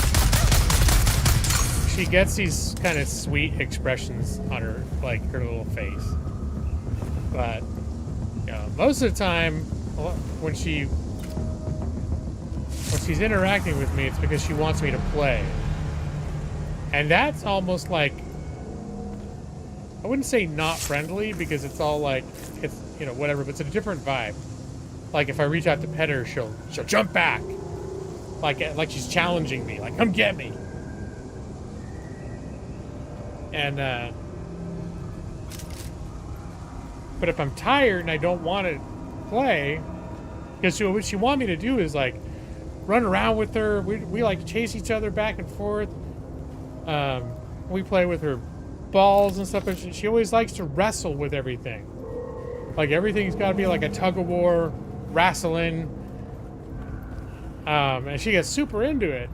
she gets these kind of sweet expressions on her, like her little face. But, you know, most of the time when she's interacting with me, it's because she wants me to play. And that's almost like, I wouldn't say not friendly because it's all like, it's, you know, whatever, but it's a different vibe. Like if I reach out to pet her, she'll jump back. Like she's challenging me, like, come get me. And, but if I'm tired and I don't want to play, because what she wants me to do is like run around with her. We like chase each other back and forth. We play with her balls and stuff, but she always likes to wrestle with everything. Like everything's got to be like a tug of war, wrestling. And she gets super into it.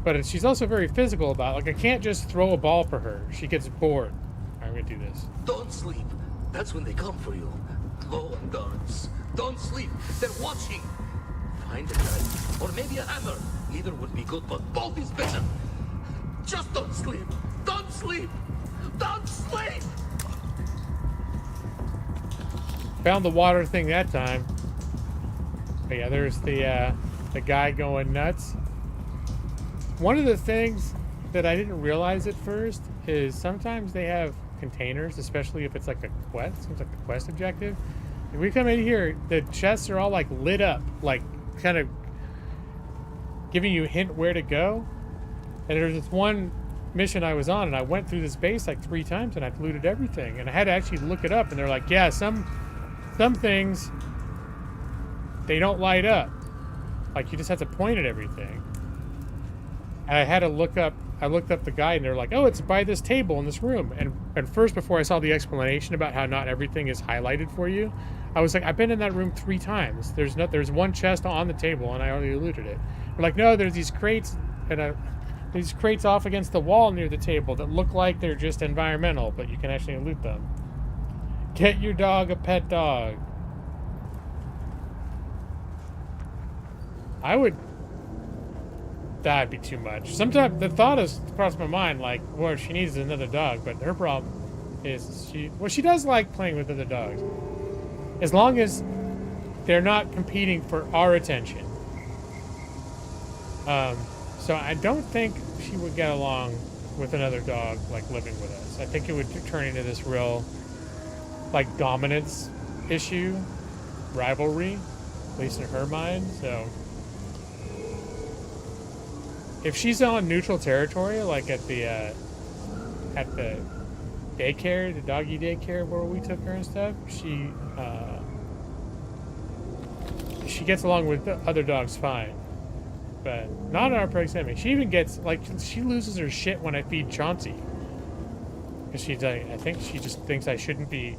But she's also very physical about it. Like I can't just throw a ball for her. She gets bored. I'm gonna do this. Don't sleep. That's when they come for you. Low on guards. Don't sleep. They're watching. Find a knife, or maybe a hammer. Either would be good, but both is better. Just don't sleep. Don't sleep. Don't sleep. Found the water thing that time. But yeah, there's the guy going nuts. One of the things that I didn't realize at first is sometimes they have containers, especially if it's like a quest. Seems like a quest objective. If we come in here, the chests are all like lit up, like kind of giving you a hint where to go. And there's this one mission I was on, and I went through this base like 3 times, and I've looted everything. And I had to actually look it up, and they're like, yeah, some things they don't light up. Like you just have to point at everything. And I had to look up. I looked up the guide, and they're like, "Oh, it's by this table in this room." And first, before I saw the explanation about how not everything is highlighted for you, I was like, "I've been in that room 3 times. There's one chest on the table, and I already looted it." They're like, "No, there's these crates and these crates off against the wall near the table that look like they're just environmental, but you can actually loot them. Get your dog a pet dog." That'd be too much. Sometimes the thought has crossed my mind, like, well, she needs another dog, but her problem is she does like playing with other dogs. as long as they're not competing for our attention. So I don't think she would get along with another dog, like, living with us. I think it would turn into this real, like, dominance issue, rivalry, at least in her mind. So if she's on neutral territory, like at the daycare, the doggy daycare where we took her and stuff, she gets along with the other dogs fine, but not in our proximity. She even gets, like, she loses her shit when I feed Chauncey, because she's like, I think she just thinks I shouldn't be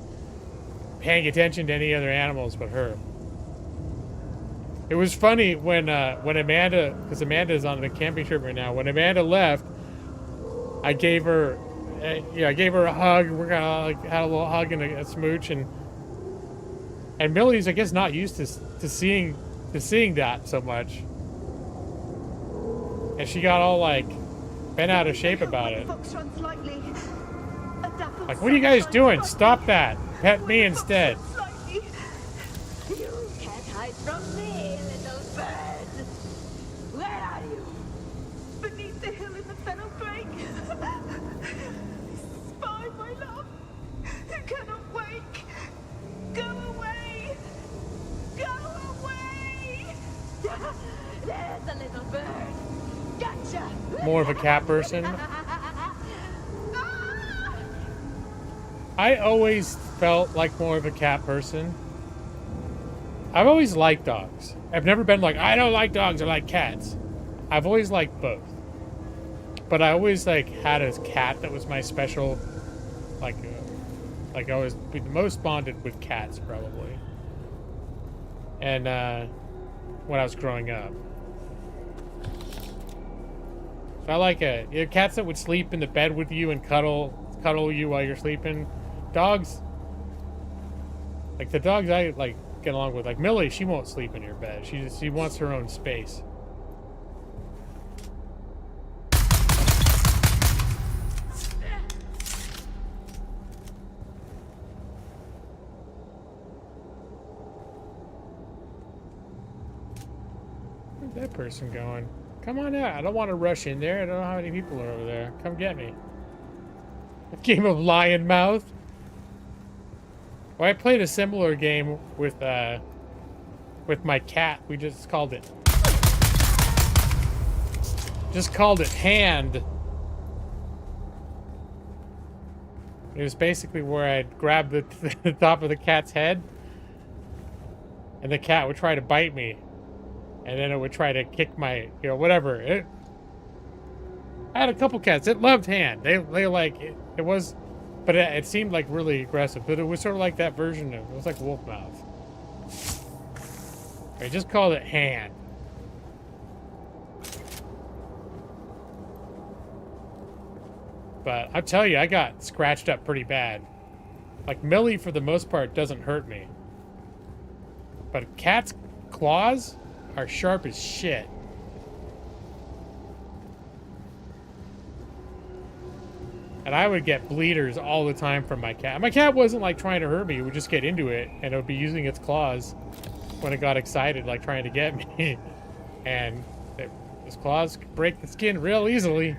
paying attention to any other animals but her. It was funny when Amanda, because Amanda's on the camping trip right now, when Amanda left, I gave her a hug. We kind of like had a little hug and a smooch, and Millie's, I guess, not used to seeing that so much, and she got all like bent out of shape about it. Like, what are you guys doing? Stop that! Pet me instead. You can't hide from me, little bird. Where are you? Beneath the hill in the fennel brake. Spy, my love. You cannot wake. Go away. Go away. There's a little bird. Gotcha. More of a cat person. I always felt like more of a cat person. I've always liked dogs. I've never been like, I don't like dogs, I like cats. I've always liked both. But I always like had a cat that was my special, like I was the most bonded with cats probably. And when I was growing up. So I like cats that would sleep in the bed with you and cuddle you while you're sleeping. Dogs, like the dogs I like get along with, like Millie, she won't sleep in your bed. She wants her own space. Where's that person going? Come on out. I don't want to rush in there. I don't know how many people are over there. Come get me. A game of lion mouth. Well, I played a similar game with my cat. We just called it hand. It was basically where I'd grab the top of the cat's head, and the cat would try to bite me, and then it would try to kick my, whatever. I had a couple cats. It loved hand. They like it. It was. But it seemed like really aggressive. But it was sort of like that version of it. Was like wolf mouth. I just called it hand. But I'll tell you, I got scratched up pretty bad. Like Millie, for the most part, doesn't hurt me. But cat's claws are sharp as shit. And I would get bleeders all the time from my cat. My cat wasn't like trying to hurt me. It would just get into it, and it would be using its claws when it got excited, like trying to get me. And its claws could break the skin real easily.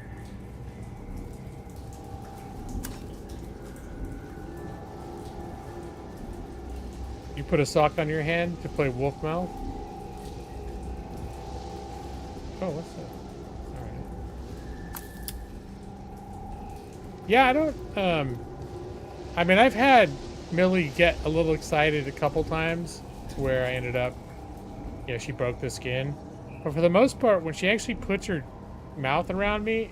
You put a sock on your hand to play wolf mouth? Oh, what's that? Yeah, I don't, I mean, I've had Millie get a little excited a couple times where I ended up, she broke the skin. But for the most part, when she actually puts her mouth around me,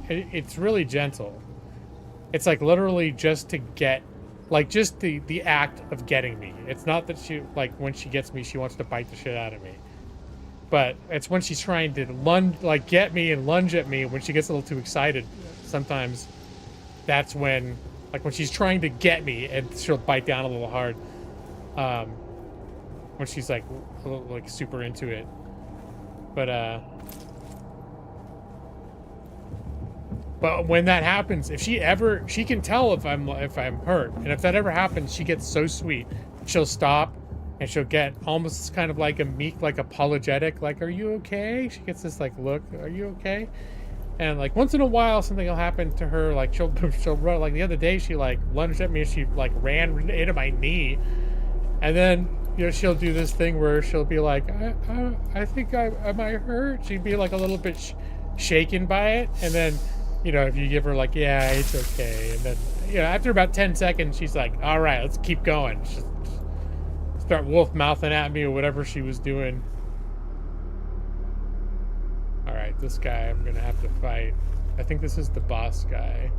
it's really gentle. It's like literally just to get, like just the act of getting me. It's not that she, like when she gets me, she wants to bite the shit out of me. But it's when she's trying to lunge, like get me and lunge at me, when she gets a little too excited sometimes. That's when, like when she's trying to get me, and she'll bite down a little hard. When she's like, a little, like super into it. But when that happens, if she can tell if I'm hurt, and if that ever happens, she gets so sweet. she'll stop and she'll get almost kind of like a meek, like apologetic, like, are you okay? She gets this like look, are you okay? And like once in a while something will happen to her, like she'll run. Like the other day she like lunged at me and she like ran into my knee, and then she'll do this thing where she'll be like, I think am I hurt? She'd be like a little bit shaken by it, and then if you give her like, yeah, it's okay, and then after about 10 seconds she's like, all right, let's keep going. She'll start wolf mouthing at me or whatever she was doing. All right, this guy I'm gonna have to fight. I think this is the boss guy.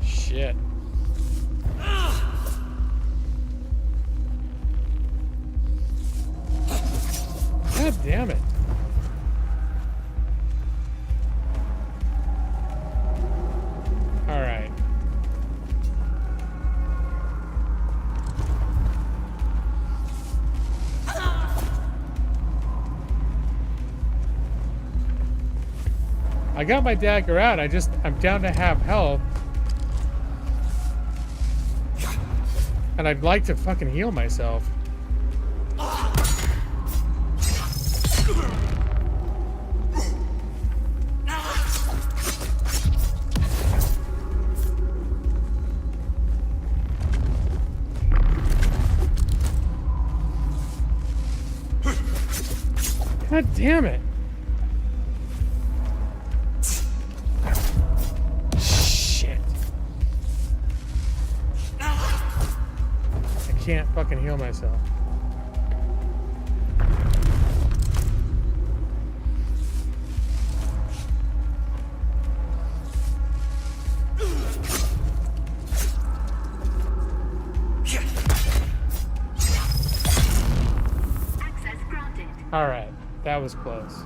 Shit. God damn it. All right. I got my dagger out. I'm down to half health. And I'd like to fucking heal myself. God damn it. Shit. I can't fucking heal myself. Access granted. All right. That was close.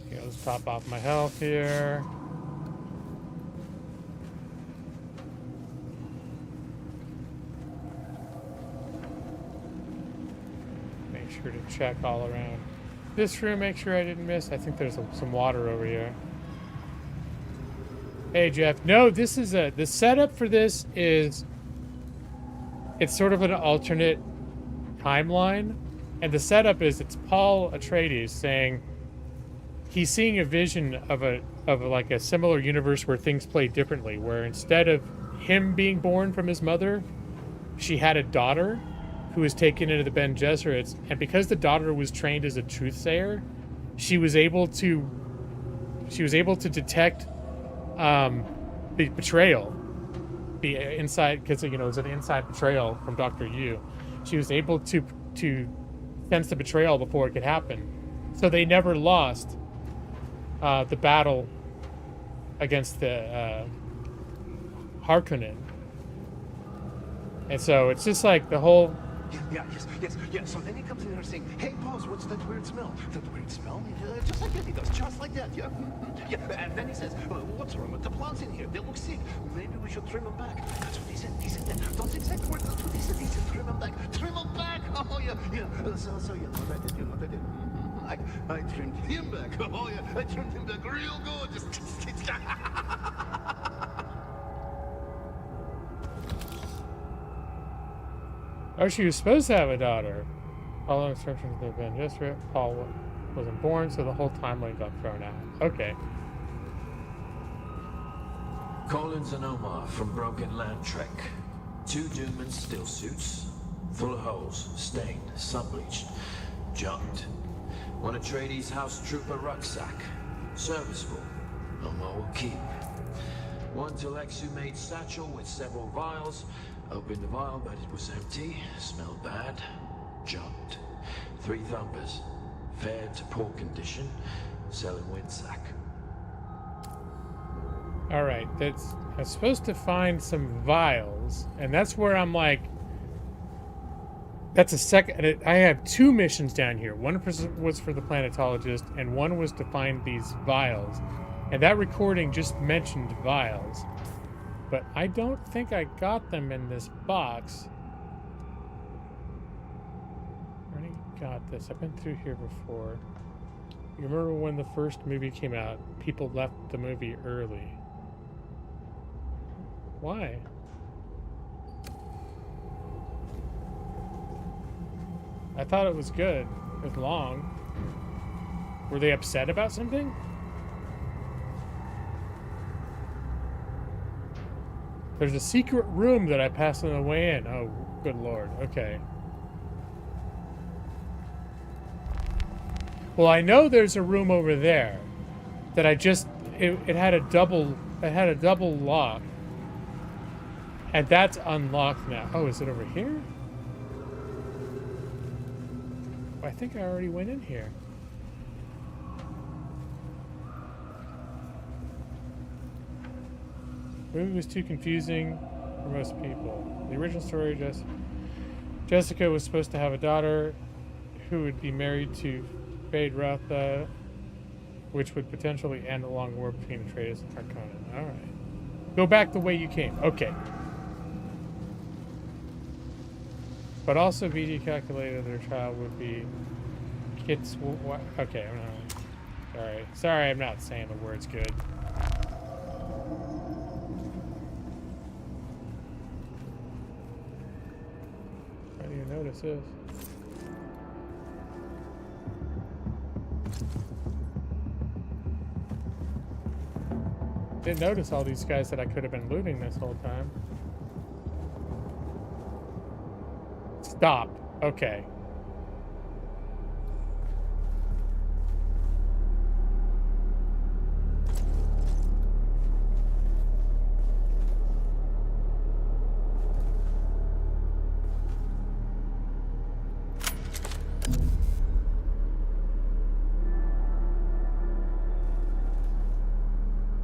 Okay, let's top off my health here. To check all around this room, make sure I didn't miss. I think there's some water over here. Hey Jeff, no, this is the setup for this is it's sort of an alternate timeline, and the setup is it's Paul Atreides saying he's seeing a vision of like a similar universe where things play differently, where instead of him being born from his mother, she had a daughter who was taken into the Bene Gesserits, and because the daughter was trained as a truthsayer, she was able to detect the betrayal, the inside, because it was an inside betrayal from Dr. Yu. She was able to sense the betrayal before it could happen, so they never lost the battle against the Harkonnen. And so it's just like the whole. Yeah. So then he comes in here saying, "Hey, boss, what's that weird smell?" That weird smell? Just like that, he does, just like that. Yeah. And then he says, "What's wrong with the plants in here? They look sick. Maybe we should trim them back." That's what he said. He said that. Those exact words. That's what he said. He said, "Trim them back. Trim them back." Oh yeah. So what I did. I trimmed him back. Oh yeah. I trimmed him back real good. Just. Oh, she was supposed to have a daughter. Following instructions of the Bene Gesserit, Paul wasn't born, so the whole timeline got thrown out. Okay. Collins and Omar from Broken Land Trek. 2 Dune still suits, full of holes, stained, sun-bleached, junked. 1 Atreides House Trooper rucksack, serviceable, Omar will keep. 1 Telexu-made satchel with several vials. Opened the vial, but it was empty. Smelled bad. Junked. 3 thumpers. Fair to poor condition. Selling windsack. All right, I'm supposed to find some vials, and that's where I'm like, that's a second. I have 2 missions down here. One was for the planetologist, and one was to find these vials. And that recording just mentioned vials, but I don't think I got them in this box. I already got this. I've been through here before. You remember when the first movie came out? People left the movie early. Why? I thought it was good. It was long. Were they upset about something? There's a secret room that I passed on the way in. Oh, good lord. Okay. Well, I know there's a room over there that I just it had a double lock. And that's unlocked now. Oh, is it over here? I think I already went in here. The movie was too confusing for most people. The original story, Jessica was supposed to have a daughter who would be married to Fade Ratha, which would potentially end a long war between Atreides and Harkonnen. Alright. Go back the way you came. Okay. But also VG calculated their child would be kids. Okay, I'm not. Sorry, I'm not saying the words good. I didn't even notice this. Didn't notice all these guys that I could have been looting this whole time. Stop. Okay.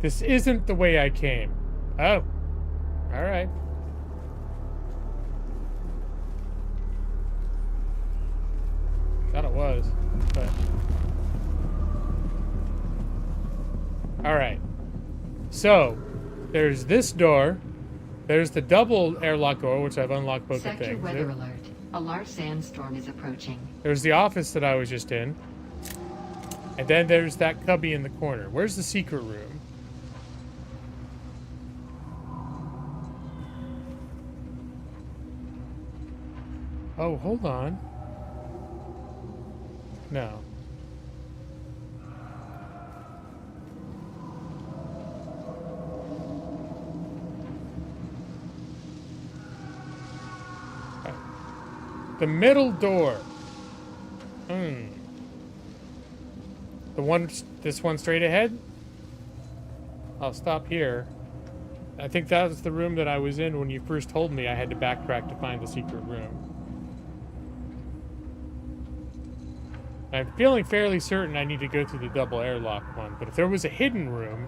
This isn't the way I came. Oh. All right. Thought it was, but... Alright. So, there's this door. There's the double airlock door, which I've unlocked both the things. Sector weather alert. A large sandstorm is approaching. There's the office that I was just in. And then there's that cubby in the corner. Where's the secret room? Oh, hold on. No. The middle door. The one, this one straight ahead? I'll stop here. I think that was the room that I was in when you first told me I had to backtrack to find the secret room. I'm feeling fairly certain I need to go through the double airlock one, but if there was a hidden room,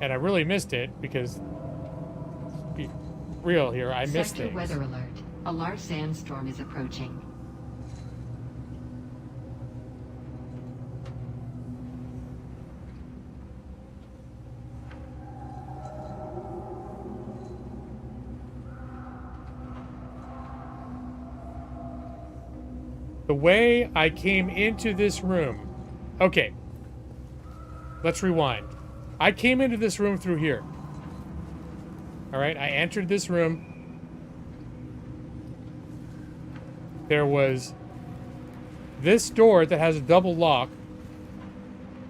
and I really missed it, because, let's be real here, I missed things. Sector weather alert. A large sandstorm is approaching. The way I came into this room. Okay. Let's rewind. I came into this room through here. Alright, I entered this room. There was this door that has a double lock.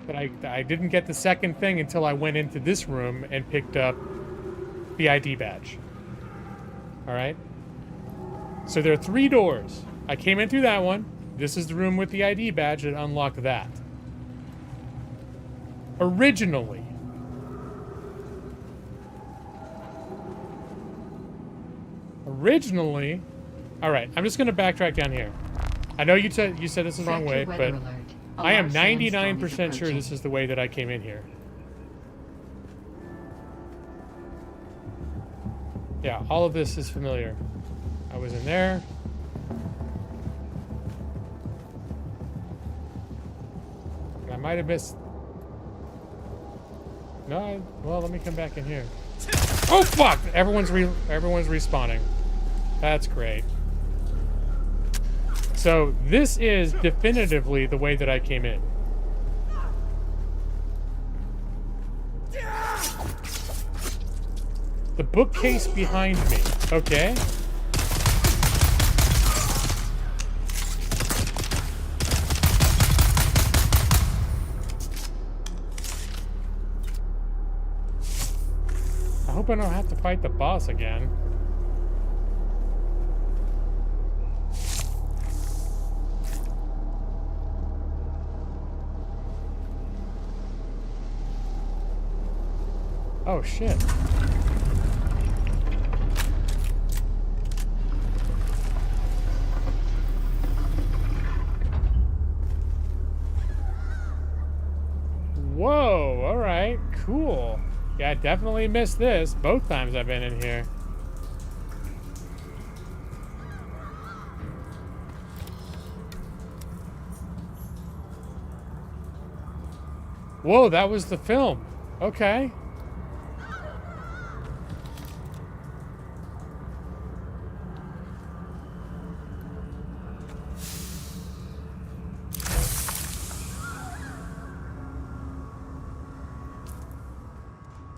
But I didn't get the second thing until I went into this room and picked up the ID badge. Alright? So there are 3 doors. I came in through that one. This is the room with the ID badge that unlocked that. Originally. Alright, I'm just going to backtrack down here. I know you said this is the wrong way, but I am 99% sure this is the way that I came in here. Yeah, all of this is familiar. I was in there. I might have missed... No, well, let me come back in here. Oh, fuck! Everyone's respawning. That's great. So, this is definitively the way that I came in. The bookcase behind me. Okay. I hope I don't have to fight the boss again. Oh, shit. Whoa, all right, cool. Yeah, I definitely missed this both times I've been in here. Whoa, that was the film. Okay.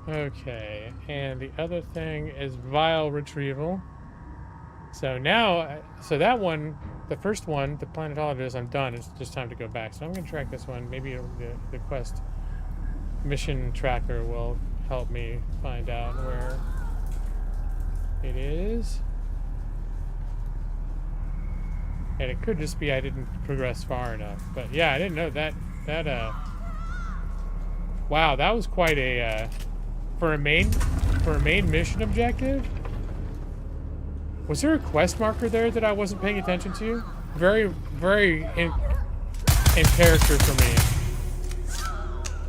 Okay, and the other thing is vial retrieval. So now, so that one, the first one, the planetologist, I'm done. It's just time to go back. So I'm going to track this one. Maybe the quest mission tracker will help me find out where it is. And it could just be I didn't progress far enough. But yeah, I didn't know that, wow, that was quite a, for a main mission objective. Was there a quest marker there that I wasn't paying attention to? Very, very in character for me.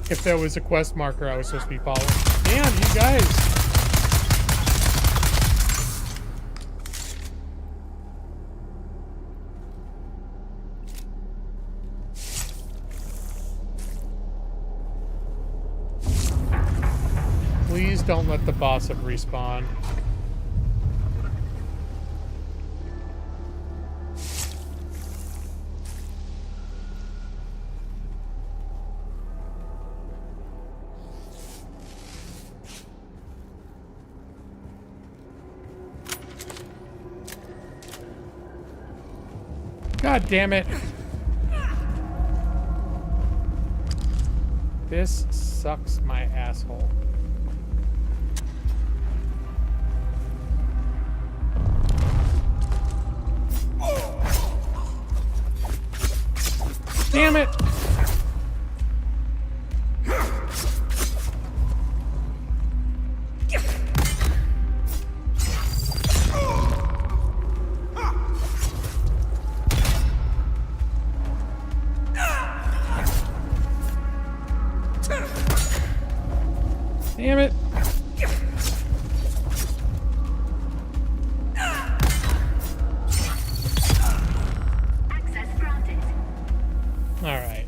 If there was a quest marker I was supposed to be following. Damn, you guys. Please don't let the boss up respawn. God damn it. This sucks my asshole. Damn it! Damn it! Access granted. All right.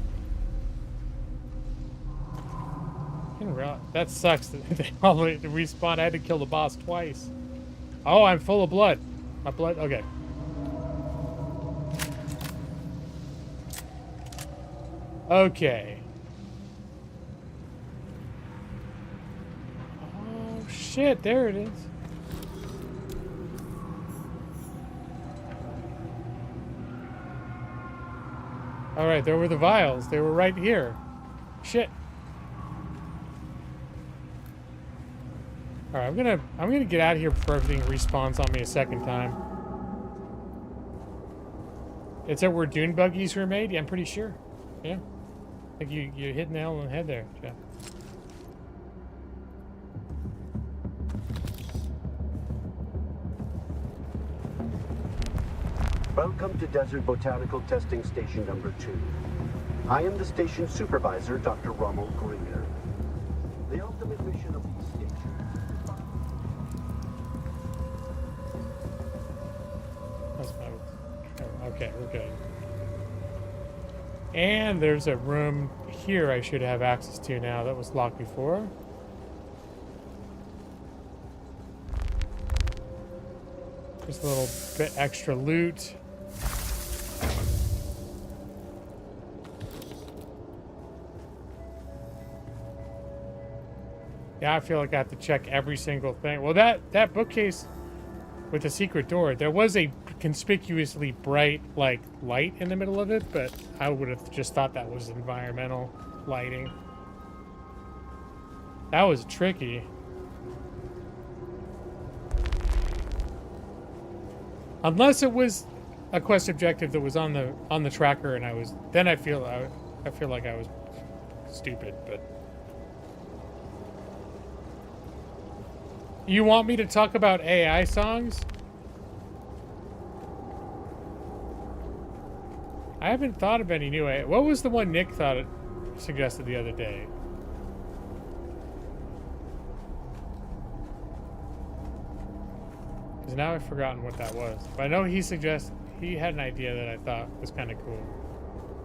Didn't realize that sucks. That they probably respawn. I had to kill the boss twice. Oh, I'm full of blood. My blood. Okay. Okay. Oh shit! There it is. All right, there were the vials. They were right here. Shit. All right, I'm gonna get out of here before everything respawns on me a second time. Is that where Dune buggies were made? Yeah, I'm pretty sure. Yeah. I think you hit the nail on the head there, Jeff. Welcome to Desert Botanical Testing Station number 2. I am the station supervisor, Dr. Rommel Greer. The ultimate mission of these stations... And there's a room here I should have access to now that was locked before. Just a little bit extra loot. Yeah, I feel like I have to check every single thing. Well, that bookcase with the secret door, there was a conspicuously bright, like, light in the middle of it, but I would have just thought that was environmental lighting. That was tricky. Unless it was a quest objective that was on the tracker, and I feel like I was stupid, but. You want me to talk about AI songs? I haven't thought of any new AI. What was the one Nick suggested the other day? Because now I've forgotten what that was. But I know he had an idea that I thought was kind of cool.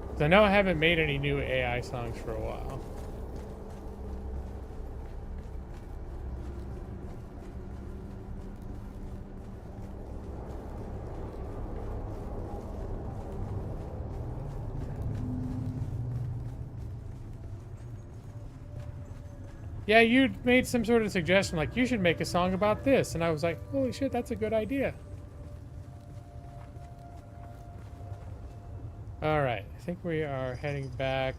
Because I know I haven't made any new AI songs for a while. Yeah, you made some sort of suggestion, like, you should make a song about this. And I was like, holy shit, that's a good idea. Alright, I think we are heading back.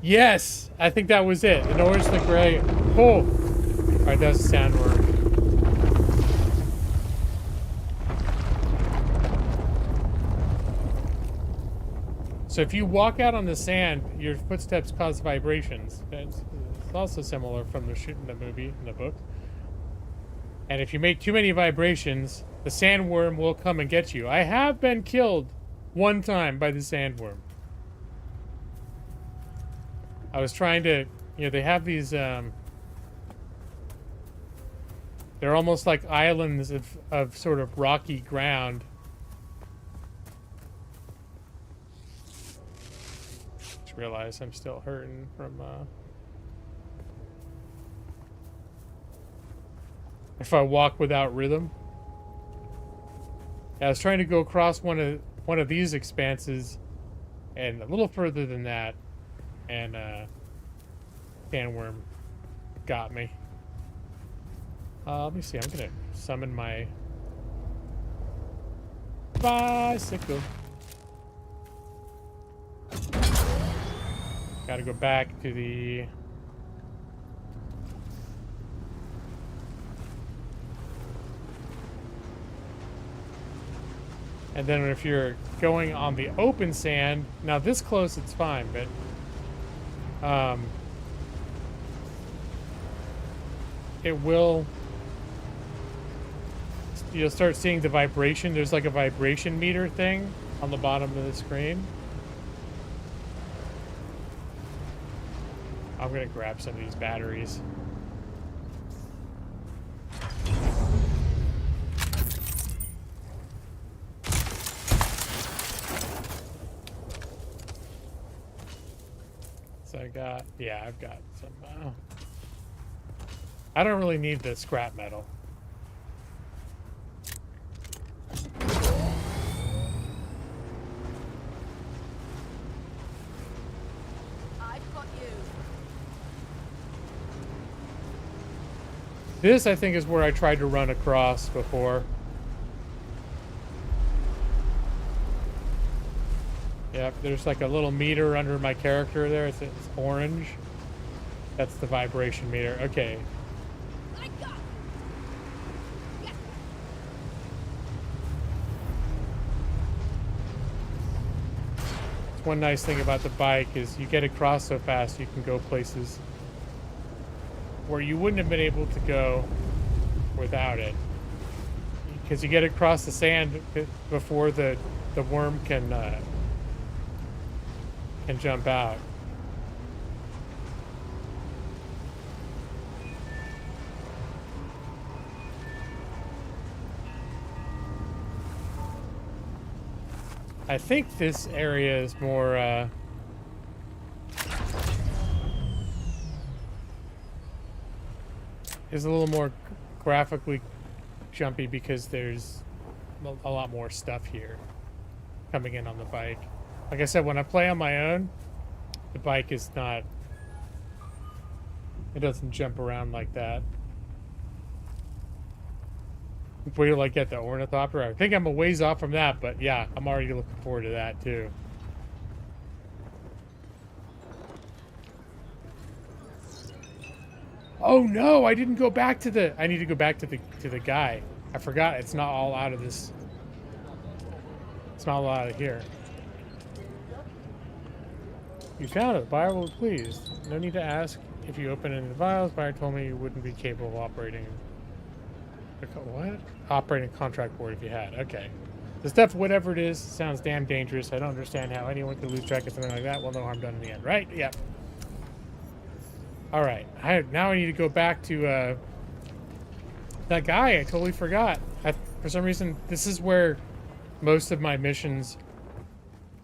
Yes! I think that was it. The Norse, the Gray. Oh! Alright, that was a sandworm. So if you walk out on the sand, your footsteps cause vibrations. It's also similar from the movie, in the book. And if you make too many vibrations, the sandworm will come and get you. I have been killed one time by the sandworm. I was trying to, they have these, they're almost like islands of sort of rocky ground. Just realized I'm still hurting from, if I walk without rhythm. Yeah, I was trying to go across one of these expanses and a little further than that, and sandworm got me. Let me see. I'm gonna summon my bicycle. Gotta go back to the and then if you're going on the open sand, now this close it's fine, but you'll start seeing the vibration. There's like a vibration meter thing on the bottom of the screen. I'm gonna grab some of these batteries. So I've got some, I don't really need the scrap metal. I've got you. This, I think, is where I tried to run across before. Yep, there's like a little meter under my character there. It's orange. That's the vibration meter. Okay. I got. Yes. One nice thing about the bike is you get across so fast you can go places where you wouldn't have been able to go without it. Because you get across the sand before the worm can jump out. I think this area is more, is a little more graphically jumpy because there's a lot more stuff here coming in on the bike. Like I said, when I play on my own, the bike is not, it doesn't jump around like that. Where you like get the ornithopter. I think I'm a ways off from that, but yeah, I'm already looking forward to that too. Oh no, I didn't go back to the, I need to go back to the guy. I forgot it's not all out of this. It's not all out of here. You found it. Buyer will be pleased. No need to ask if you open any of the vials. Buyer told me you wouldn't be capable of operating. What? Operating contract board if you had. Okay. The stuff, whatever it is, sounds damn dangerous. I don't understand how anyone could lose track of something like that. Well, no harm done in the end, right? Yep. All right. Now I need to go back to that guy. I totally forgot. For some reason, this is where most of my missions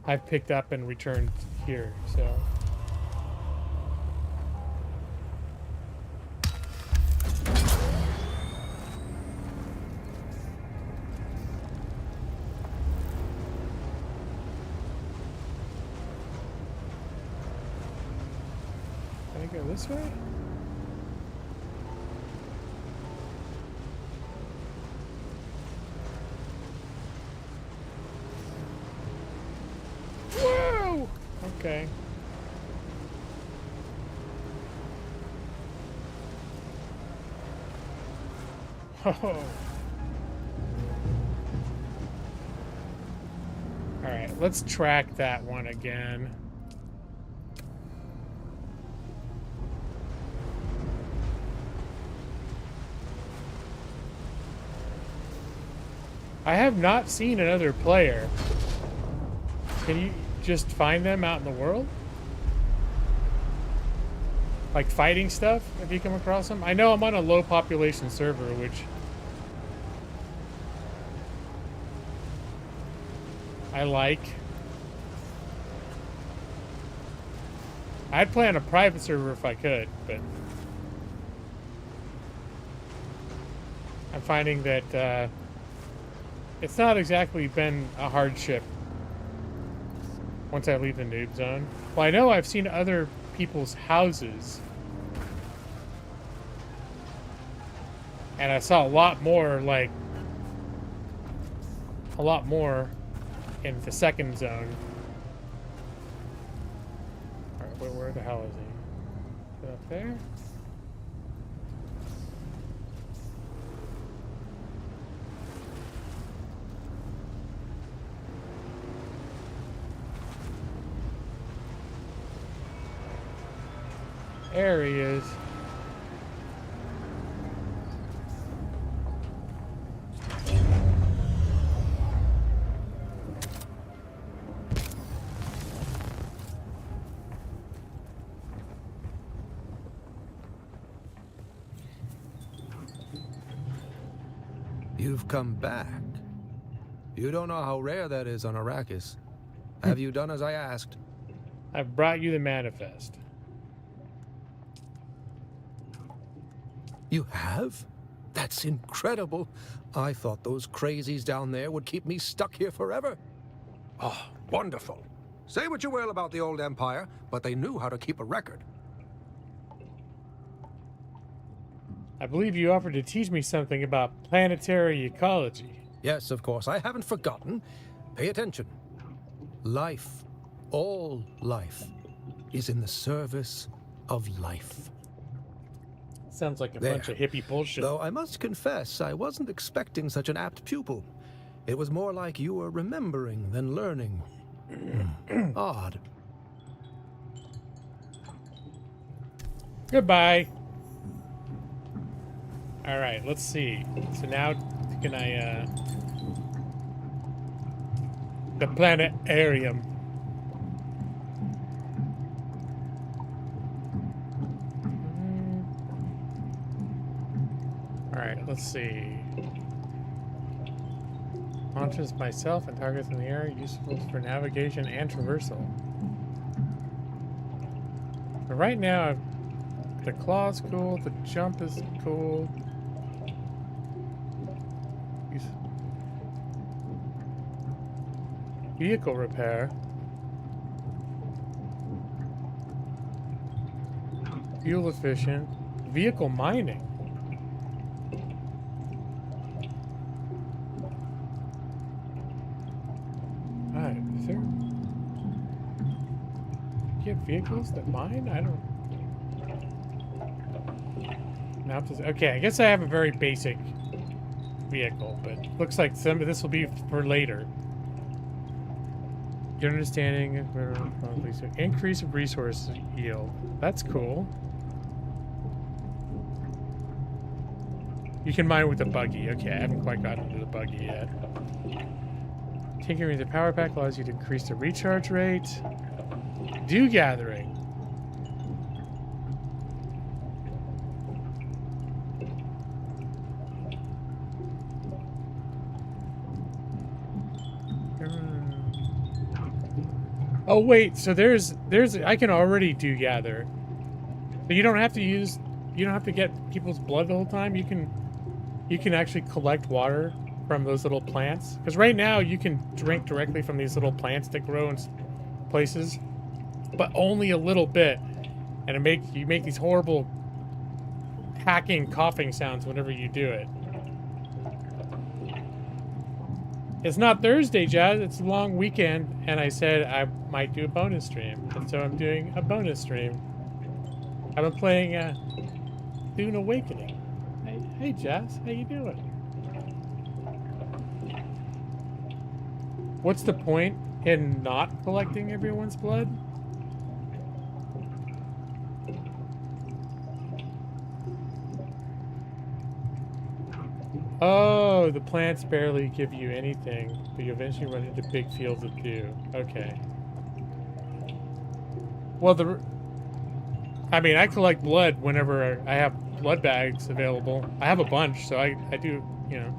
I've picked up and returned here. So. Go this way? Whoa! Okay. Oh. Alright, let's track that one again. I have not seen another player. Can you just find them out in the world? Like fighting stuff, if you come across them? I know I'm on a low population server, which I like. I'd play on a private server if I could, but I'm finding that it's not exactly been a hardship once I leave the noob zone. Well, I know I've seen other people's houses. And I saw a lot more in the second zone. Alright, where the hell is he? Is it up there? There he is. You've come back. You don't know how rare that is on Arrakis. Have you done as I asked? I've brought you the manifest. You have? That's incredible. I thought those crazies down there would keep me stuck here forever. Oh, wonderful. Say what you will about the old Empire, but they knew how to keep a record. I believe you offered to teach me something about planetary ecology. Yes, of course. I haven't forgotten. Pay attention. Life, all life, is in the service of life. Sounds like a bunch of hippie bullshit. Though I must confess, I wasn't expecting such an apt pupil. It was more like you were remembering than learning. Odd. Goodbye. All right, let's see. So now, can I, the planetarium. All right, let's see. launches myself and targets in the air, useful for navigation and traversal. But right now, the claw's cool, the jump is cool. Vehicle repair. Fuel efficient. Vehicle mining. Alright, is there... Get vehicles that mine? I don't... Now, okay, I guess I have a very basic vehicle, but looks like some of this will be for later. Your understanding, increase of resource yield. That's cool. You can mine with the buggy. Okay, I haven't quite gotten to the buggy yet. Tinkering the power pack allows you to increase the recharge rate. Dew gathering. Oh wait, so there's I can already dew gather. So you don't have to get people's blood the whole time. You can actually collect water from those little plants. Because right now you can drink directly from these little plants that grow in places, but only a little bit. And you make these horrible hacking, coughing sounds whenever you do it. It's not Thursday, Jazz. It's a long weekend, and I said I might do a bonus stream, and so I'm doing a bonus stream. I've been playing Dune Awakening. Hey, Jazz, how you doing? What's the point in not collecting everyone's blood? Oh, the plants barely give you anything, but you eventually run into big fields of dew. Okay. Well, I mean, I collect blood whenever I have blood bags available. I have a bunch, so I do, you know.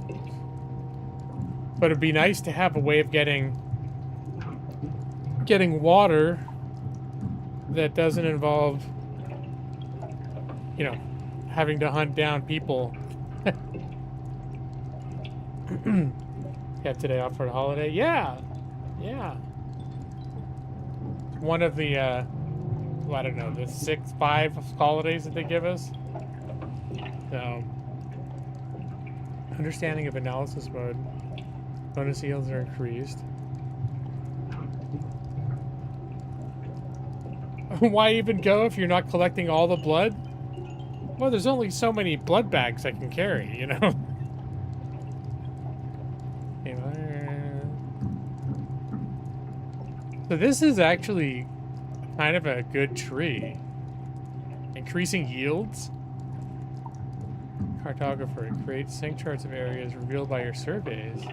But it'd be nice to have a way of getting water that doesn't involve, you know, having to hunt down people. Have today off for the holiday? Yeah. Yeah. One of the, well, I don't know, the 5 holidays that they give us. So, understanding of analysis mode. Bonus yields are increased. Why even go if you're not collecting all the blood? Well, there's only so many blood bags I can carry, you know? So this is actually kind of a good tree. Increasing yields. Cartographer. Create sync charts of areas revealed by your surveys.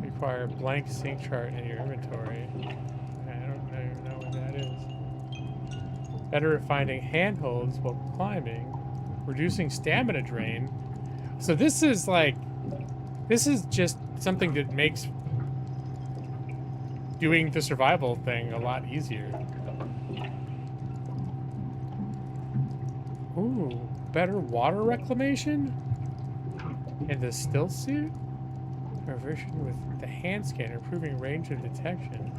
Require a blank sync chart in your inventory. I don't even know what that is. Better at finding handholds while climbing. Reducing stamina drain. So this is like... This is just something that makes doing the survival thing a lot easier. Ooh, better water reclamation? And the still suit? A version with the hand scanner, improving range of detection.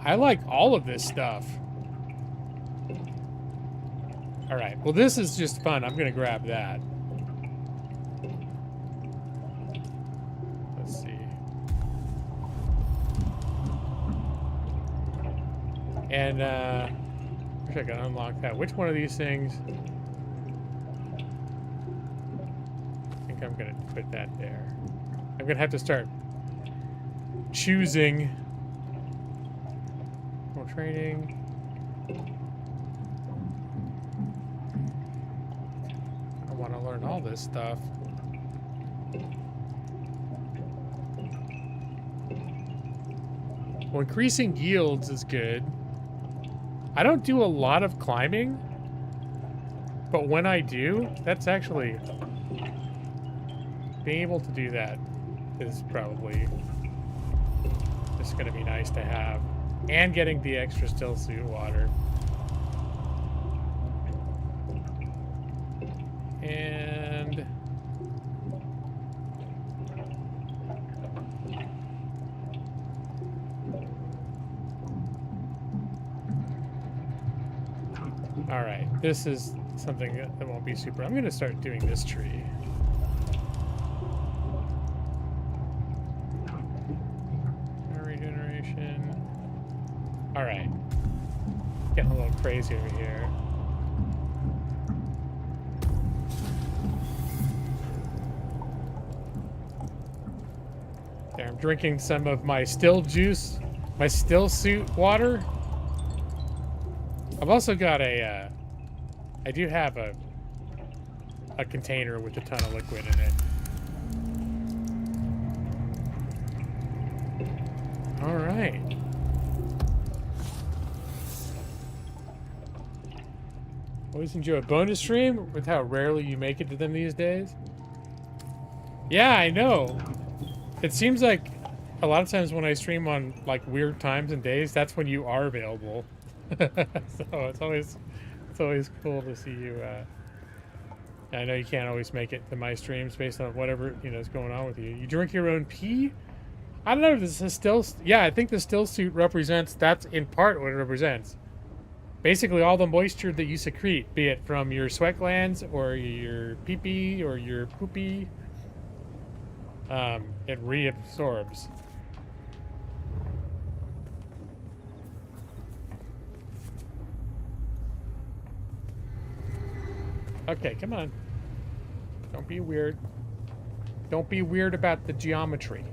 I like all of this stuff. Alright, well this is just fun. I'm gonna grab that. Let's see. And, wish I could unlock that. Which one of these things? I think I'm gonna put that there. I'm gonna have to start choosing. More training. I want to learn all this stuff. Well, increasing yields is good. I don't do a lot of climbing. But when I do, that's actually... Being able to do that is probably just going to be nice to have. And getting the extra still suit water. And... Alright, this is something that won't be super... I'm going to start doing this tree. Regeneration. Alright. Getting a little crazy over here. There, I'm drinking some of my still juice, my still suit water. I've also got a, I do have a container with a ton of liquid in it. All right. Always enjoy a bonus stream with how rarely you make it to them these days. Yeah, I know. It seems like a lot of times when I stream on like weird times and days, that's when you are available. So it's always cool to see you. I know you can't always make it to my streams based on whatever is going on with you. You drink your own pee? I don't know if this is still. Yeah, I think the still suit represents. That's in part what it represents. Basically, all the moisture that you secrete, be it from your sweat glands or your pee-pee or your poopy, it reabsorbs. Okay, come on. Don't be weird. Don't be weird about the geometry.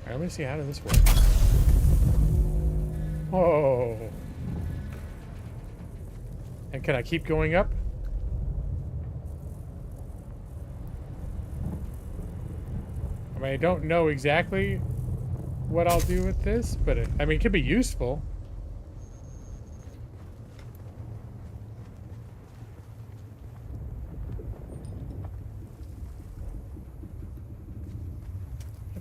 Alright, let me see, how does this work? Oh. And can I keep going up? I mean, I don't know exactly what I'll do with this, but I mean, it could be useful.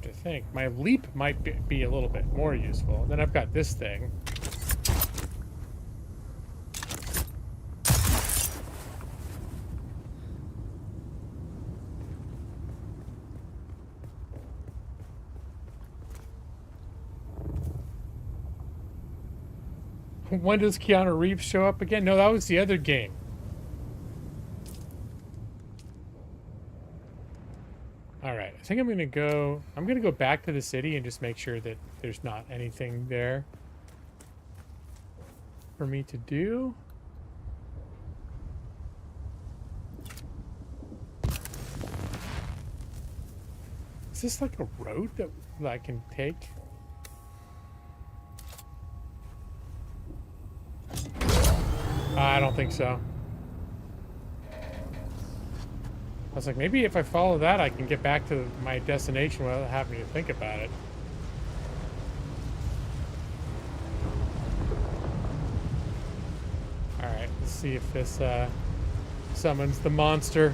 I think my leap might be a little bit more useful. Then I've got this thing. When does Keanu Reeves show up again? No, that was the other game. Alright, I think I'm gonna go back to the city and just make sure that there's not anything there for me to do. Is this like a road that I can take? I don't think so. I was like, maybe if I follow that, I can get back to my destination without having to think about it. Alright, let's see if this summons the monster.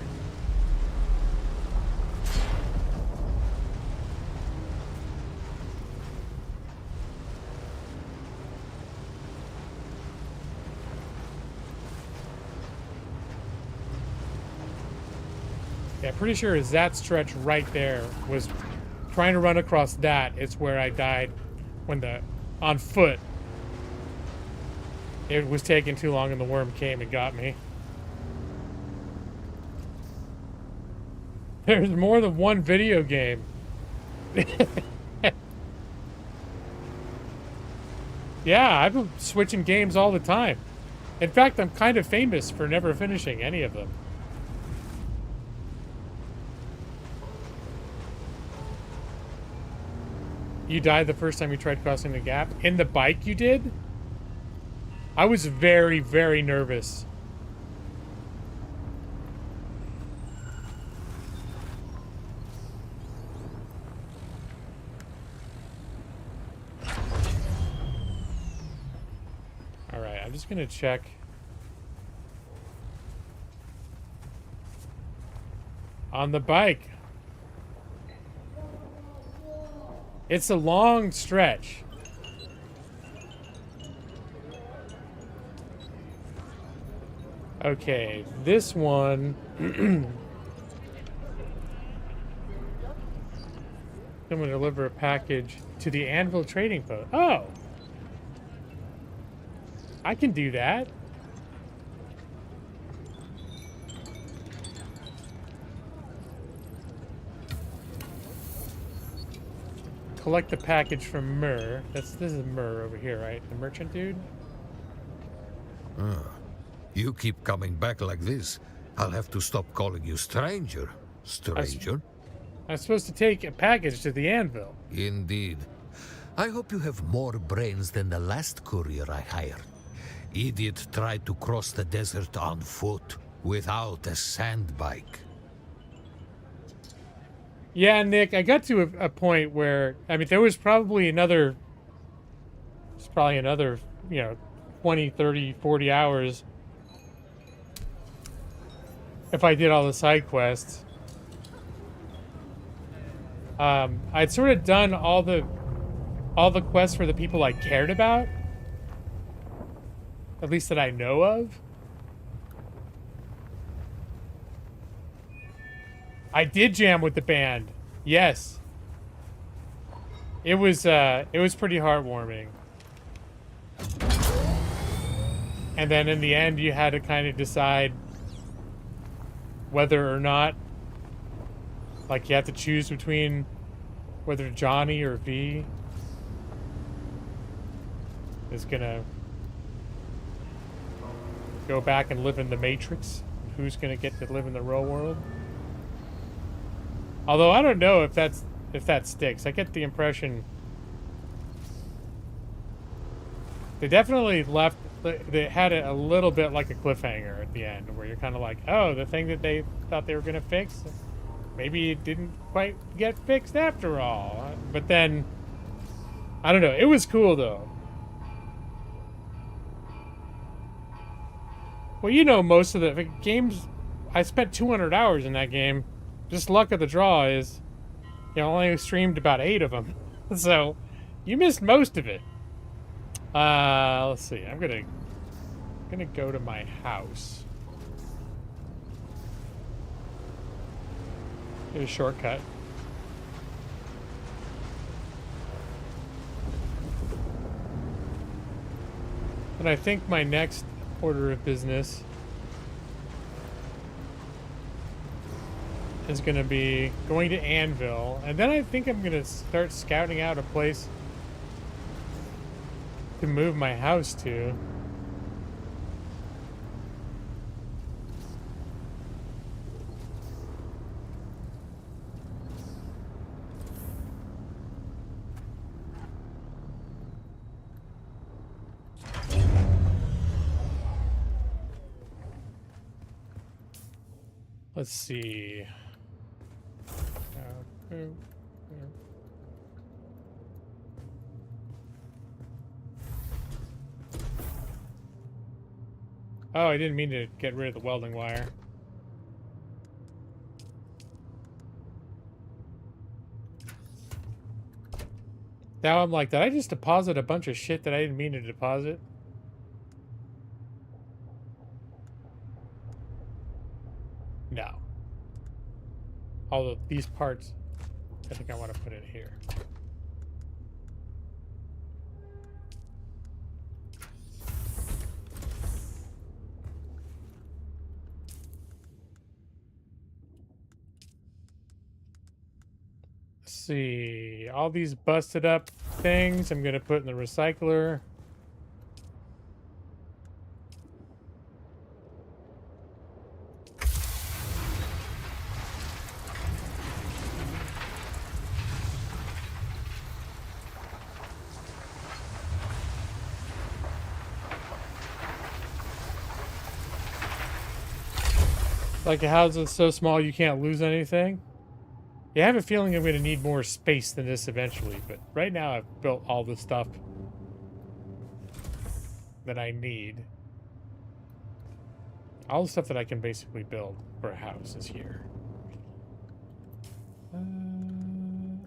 Yeah, pretty sure is that stretch right there was trying to run across that. It's where I died when on foot. It was taking too long and the worm came and got me. There's more than one video game. Yeah, I've been switching games all the time. In fact, I'm kind of famous for never finishing any of them. You died the first time you tried crossing the gap? In the bike you did? I was very, very nervous. Okay, I'm just gonna check. On the bike. It's a long stretch. Okay, this one. I'm gonna deliver a package to the Anvil Trading Post. Oh! I can do that. Collect the package from Myrrh. This is Myrrh over here, right? The merchant dude? You keep coming back like this, I'll have to stop calling you stranger. Stranger? I'm supposed to take a package to the Anvil. Indeed. I hope you have more brains than the last courier I hired. Idiot tried to cross the desert on foot, without a sand bike. Yeah, Nick, I got to a point where, I mean, there was probably another, 20, 30, 40 hours if I did all the side quests. I'd sort of done all the quests for the people I cared about, at least that I know of. I did jam with the band. Yes. It was pretty heartwarming. And then in the end you had to kind of decide whether or not, like, you have to choose between whether Johnny or V is gonna go back and live in the Matrix. Who's gonna get to live in the real world? Although I don't know if that sticks. I get the impression they definitely left. They had it a little bit like a cliffhanger at the end, where you're kind of like, oh, the thing that they thought they were gonna fix, maybe it didn't quite get fixed after all. But then, I don't know. It was cool though. Well, you know, most of the games, I spent 200 hours in that game. Just luck of the draw is, you know, I only streamed about 8 of them. So, you missed most of it. Let's see. I'm gonna go to my house. Get a shortcut. And I think my next order of business is going to be going to Anvil, and then I think I'm going to start scouting out a place to move my house to. Let's see. Oh, I didn't mean to get rid of the welding wire. Now I'm like, did I just deposit a bunch of shit that I didn't mean to deposit? No. Although these parts, I think I want to put in here. Let's see. All these busted up things I'm going to put in the recycler. Like a house that's so small you can't lose anything? Yeah, I have a feeling I'm going to need more space than this eventually, but right now I've built all this stuff that I need. All the stuff that I can basically build for a house is here.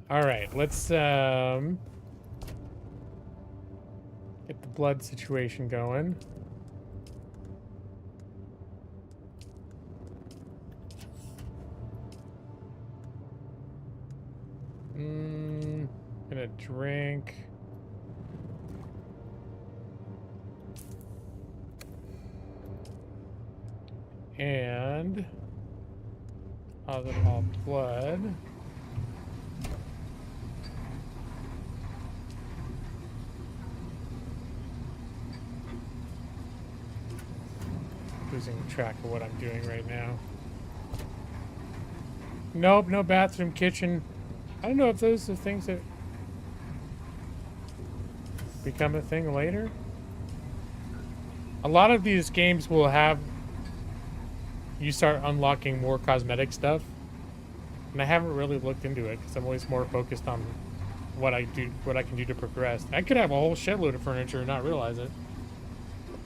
All right, let's get the blood situation going. Gonna drink. And all blood. Losing track of what I'm doing right now. Nope, no bathroom, kitchen. I don't know if those are things that become a thing later. A lot of these games will have you start unlocking more cosmetic stuff, and I haven't really looked into it because I'm always more focused on what I can do to progress. I could have a whole shitload of furniture and not realize it.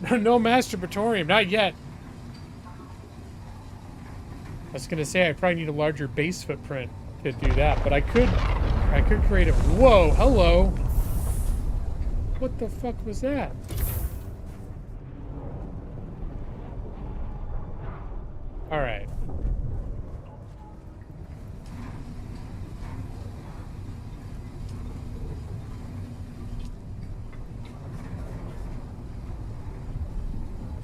No masturbatorium, not yet. I was gonna say I probably need a larger base footprint to do that, but I could create a. Whoa, hello. What the fuck was that? All right.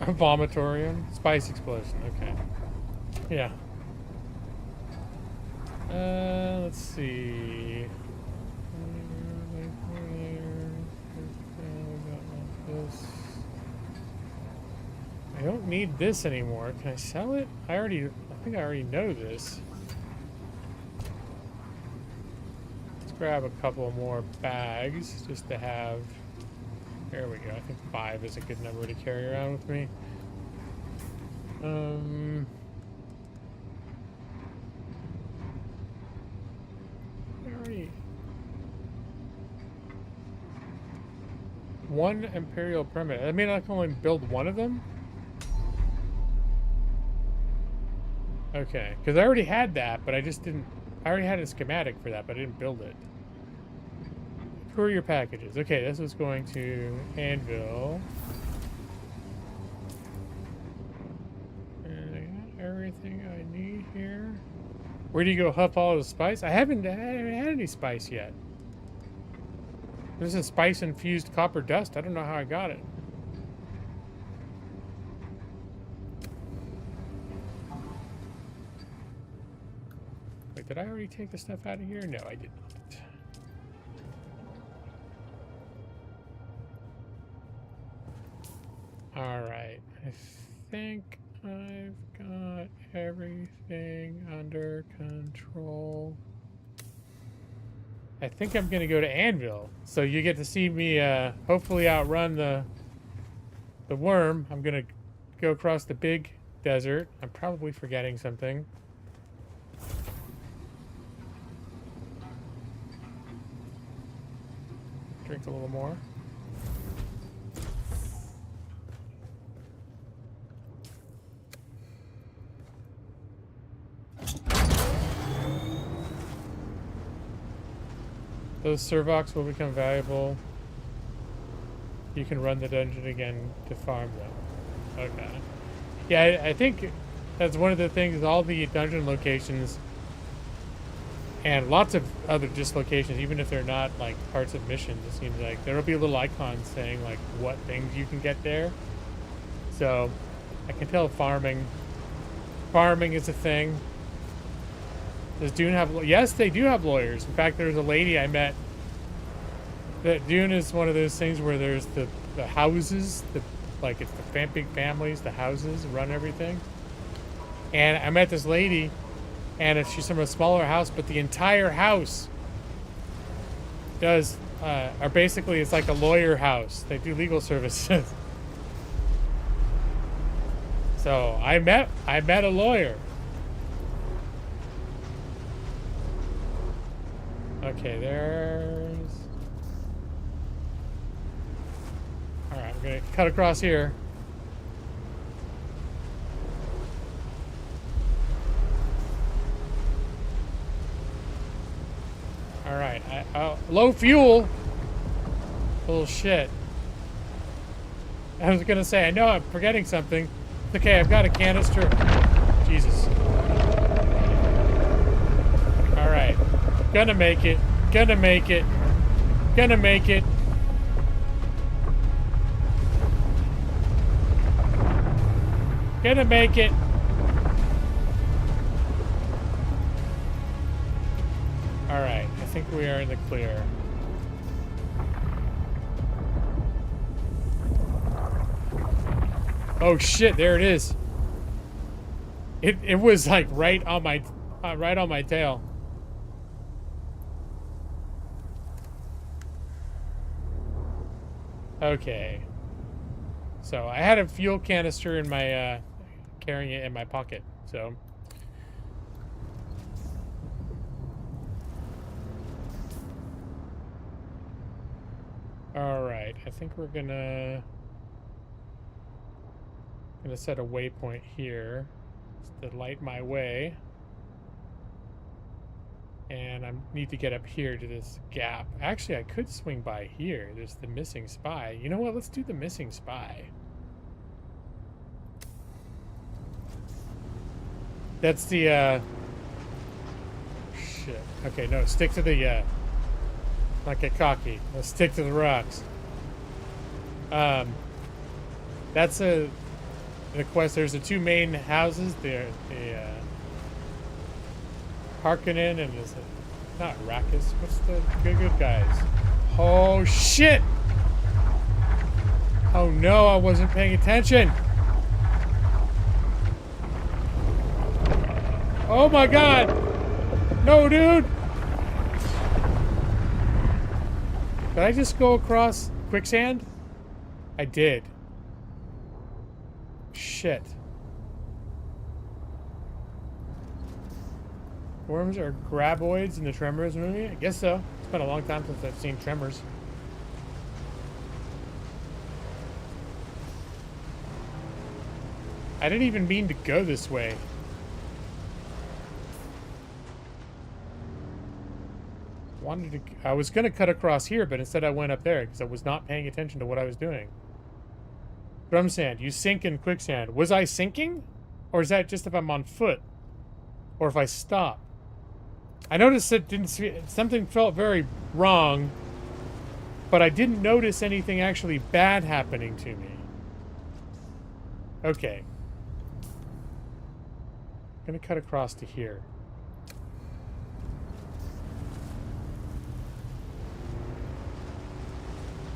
A vomitorium? Spice explosion, okay. Yeah. Let's see. I don't need this anymore. Can I sell it? I think I already know this. Let's grab a couple more bags just to have. There we go. I think 5 is a good number to carry around with me. Alright. 1 Imperial permit. I mean, I can only build 1 of them? Okay, because I already had that, but I just didn't. I already had a schematic for that, but I didn't build it. Courier packages. Okay, this is going to Anvil. And I got everything I need here. Where do you go huff all the spice? I haven't had any spice yet. This is spice infused copper dust. I don't know how I got it. Wait, did I already take the stuff out of here? No, I did not. Alright, I think I've got everything under control. I think I'm gonna go to Anvil, so you get to see me hopefully outrun the worm. I'm gonna go across the big desert. I'm probably forgetting something. Drink a little more. Those servox will become valuable. You can run the dungeon again to farm them. Okay. Yeah, I think that's one of the things, all the dungeon locations and lots of other just locations, even if they're not like parts of missions, it seems like there'll be a little icon saying like what things you can get there. So I can tell farming is a thing. Does Dune have? Yes, they do have lawyers. In fact, there's a lady I met. That Dune is one of those things where there's the houses, like it's the big families, the houses run everything. And I met this lady, and she's from a smaller house, but the entire house does, or basically it's like a lawyer house. They do legal services. So I met a lawyer. Okay, there's... Alright, I'm gonna cut across here. All right. Low fuel. Bullshit. I was gonna say, I know I'm forgetting something. It's okay, I've got a canister. Jesus. Alright. Gonna make it. Gonna make it. Gonna make it. Gonna make it. Alright, I think we are in the clear. Oh shit, there it is. It was like right on my tail. Okay. So I had a fuel canister in my carrying it in my pocket. So all right, I think we're gonna set a waypoint here to light my way. And I need to get up here to this gap. Actually, I could swing by here. There's the missing spy. You know what? Let's do the missing spy. That's the, shit. Okay, no, stick to the, not get cocky. Let's stick to the rocks. That's the quest. There's the two main houses. The Harkonnen and is it not Arrakis? What's the good guys? Oh shit! Oh no, I wasn't paying attention. Oh my god! No, dude! Did I just go across quicksand? I did. Shit. Worms are graboids in the Tremors movie? I guess so. It's been a long time since I've seen Tremors. I didn't even mean to go this way. I was gonna cut across here, but instead I went up there because I was not paying attention to what I was doing. Drum sand. You sink in quicksand. Was I sinking? Or is that just if I'm on foot? Or if I stop? I noticed it something felt very wrong, but I didn't notice anything actually bad happening to me. Okay. I'm gonna cut across to here.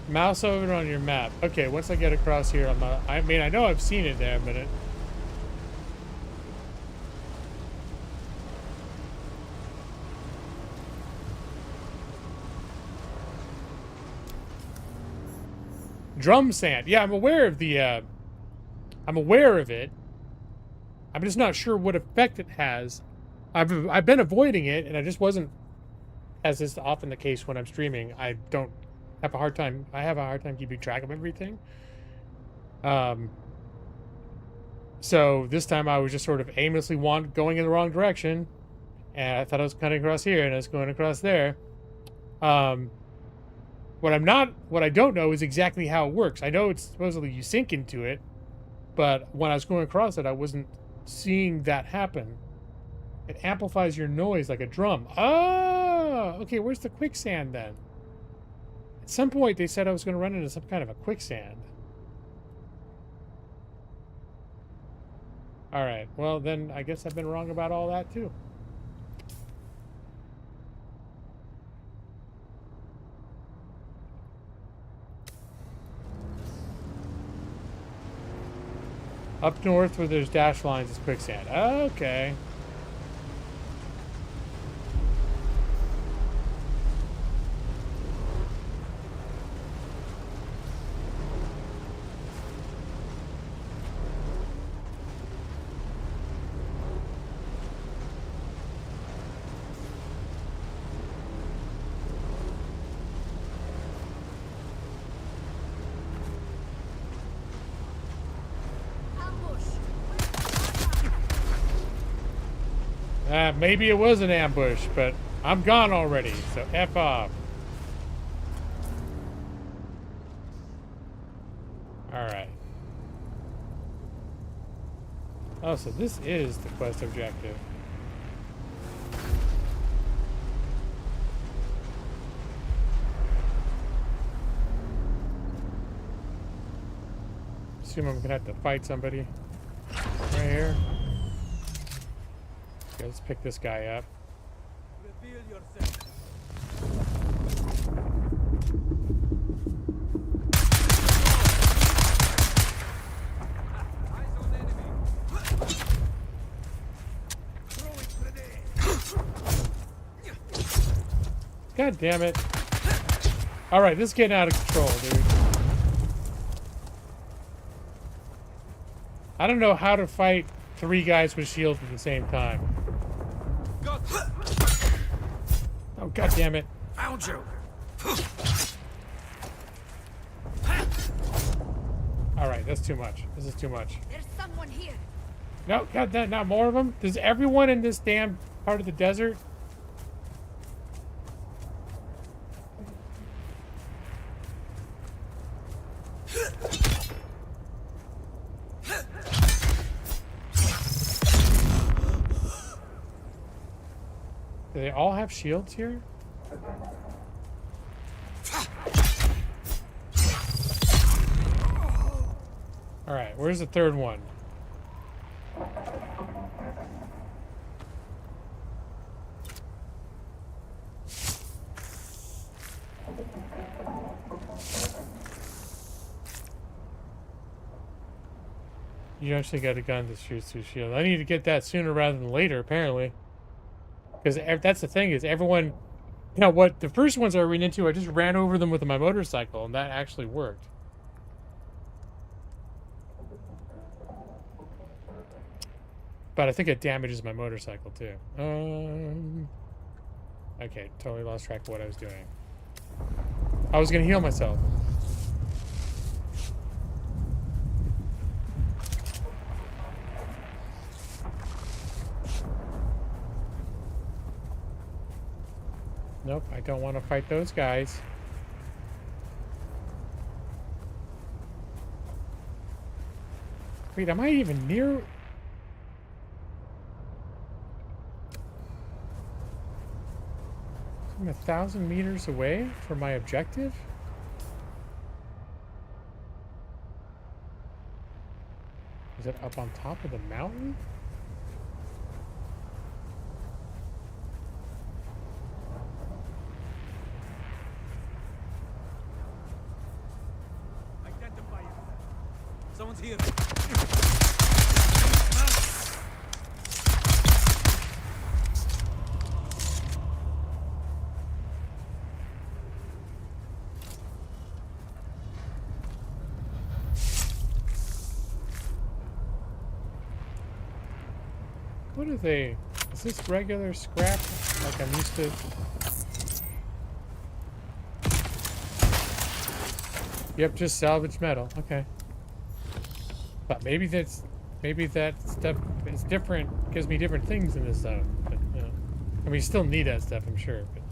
Mouse over on your map. Okay, once I get across here, I mean, I know I've seen it there, but drum sand. Yeah, I'm aware of the, I'm aware of it. I'm just not sure what effect it has. I've been avoiding it, and I just wasn't, as is often the case when I'm streaming, I have a hard time keeping track of everything. So this time I was just sort of aimlessly going in the wrong direction, and I thought I was cutting across here, and I was going across there. What I don't know is exactly how it works. I know it's supposedly you sink into it, but when I was going across it, I wasn't seeing that happen. It amplifies your noise like a drum. Oh, okay, where's the quicksand then? At some point, they said I was going to run into some kind of a quicksand. Alright, well then, I guess I've been wrong about all that too. Up north where there's dash lines is quicksand. Okay. Maybe it was an ambush, but I'm gone already, so F off. Alright. Oh, so this is the quest objective. Assume I'm gonna have to fight somebody right here. Okay, let's pick this guy up. Reveal yourself. Eyes on enemy. Throwing grenade. God damn it. Alright, this is getting out of control, dude. I don't know how to fight 3 guys with shields at the same time. Oh, god damn it. Found you. Alright, that's too much. This is too much. There's someone here. No, god, that not more of them? Does everyone in this damn part of the desert? Do they all have shields here? Alright, where's the third one? You actually got a gun that shoots through shield. I need to get that sooner rather than later, apparently. Because that's the thing, is everyone... You know, what the first ones I ran into, I just ran over them with my motorcycle, and that actually worked. But I think it damages my motorcycle, too. Okay, totally lost track of what I was doing. I was going to heal myself. Nope, I don't want to fight those guys. Wait, am I even near? I'm 1,000 meters away from my objective? Is it up on top of the mountain? Someone's here. What are they? Is this regular scrap like I'm used to? Yep, just salvaged metal. Okay. But maybe that stuff is different, gives me different things in this zone. But you know, I mean, you still need that stuff, I'm sure. But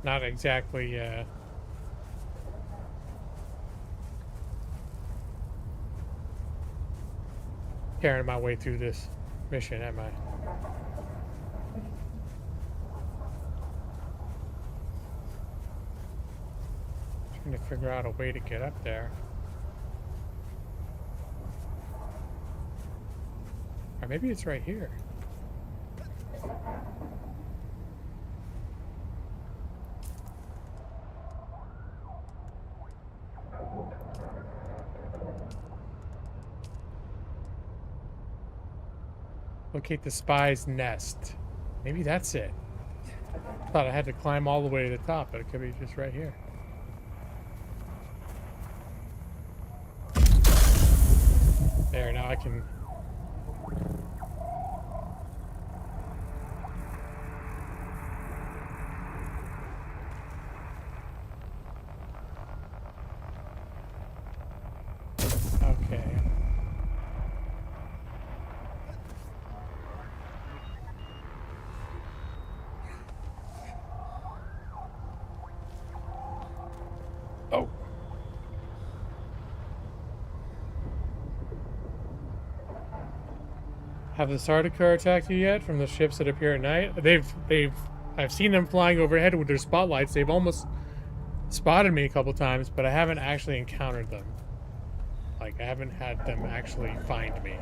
not exactly, carrying my way through this mission, am I? Trying to figure out a way to get up there. Or maybe it's right here. Locate the spy's nest. Maybe that's it. Thought I had to climb all the way to the top, but it could be just right here. There, now I can... Okay. Oh. Have the Sardaukar attacked you yet from the ships that appear at night? I've seen them flying overhead with their spotlights. They've almost spotted me a couple times, but I haven't actually encountered them. Like, I haven't had them actually find me.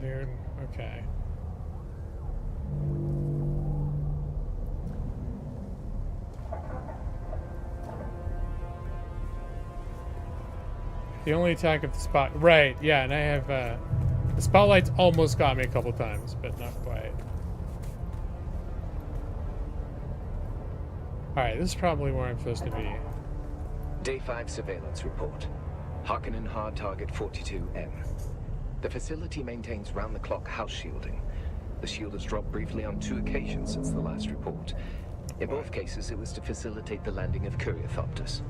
Dude, okay. The only attack of the spot... Right, yeah, and I have, the spotlights almost got me a couple times, but not quite. Alright, this is probably where I'm supposed to be. Day 5 surveillance report. Harkonnen hard target 42M. The facility maintains round-the-clock house shielding. The shield has dropped briefly on 2 occasions since the last report. In both cases, it was to facilitate the landing of Courier-thopters.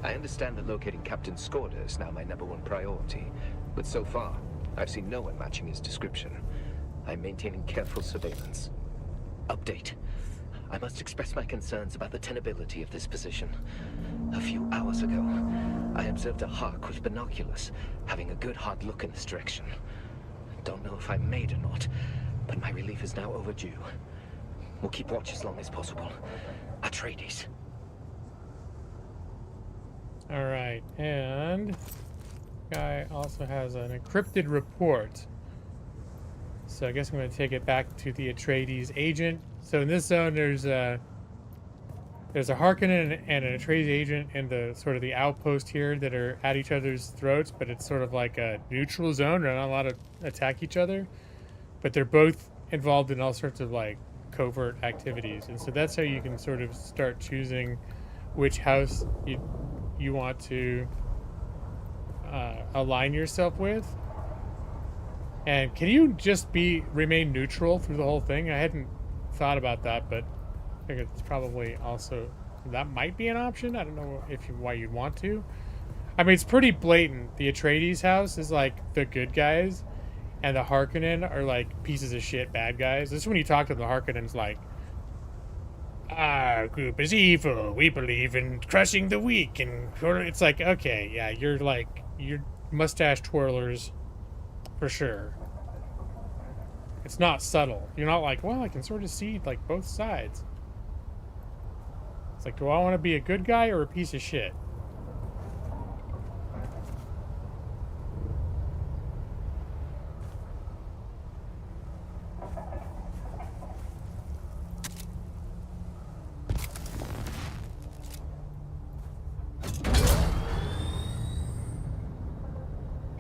I understand that locating Captain Skorda is now my #1 priority, but so far, I've seen no one matching his description. I'm maintaining careful surveillance. Update. I must express my concerns about the tenability of this position. A few hours ago, I observed a hawk with binoculars, having a good hard look in this direction. Don't know if I'm made or not, but my relief is now overdue. We'll keep watch as long as possible. Atreides. Alright, and... guy also has an encrypted report. So I guess I'm going to take it back to the Atreides agent. So in this zone, there's a Harkonnen and an Atreides agent in the sort of the outpost here that are at each other's throats, but it's sort of like a neutral zone. They're not allowed to attack each other, but they're both involved in all sorts of like covert activities. And so that's how you can sort of start choosing which house you want to align yourself with. And can you just remain neutral through the whole thing? I hadn't thought about that, but I think it's probably also, that might be an option. I don't know why you'd want to. I mean, it's pretty blatant. The Atreides house is like the good guys, and the Harkonnen are like pieces of shit bad guys. This is when you talk to the Harkonnens like, our group is evil. We believe in crushing the weak. And it's like, okay, yeah, you're mustache twirlers for sure. It's not subtle. You're not like, well, I can sort of see like both sides. It's like, do I want to be a good guy or a piece of shit?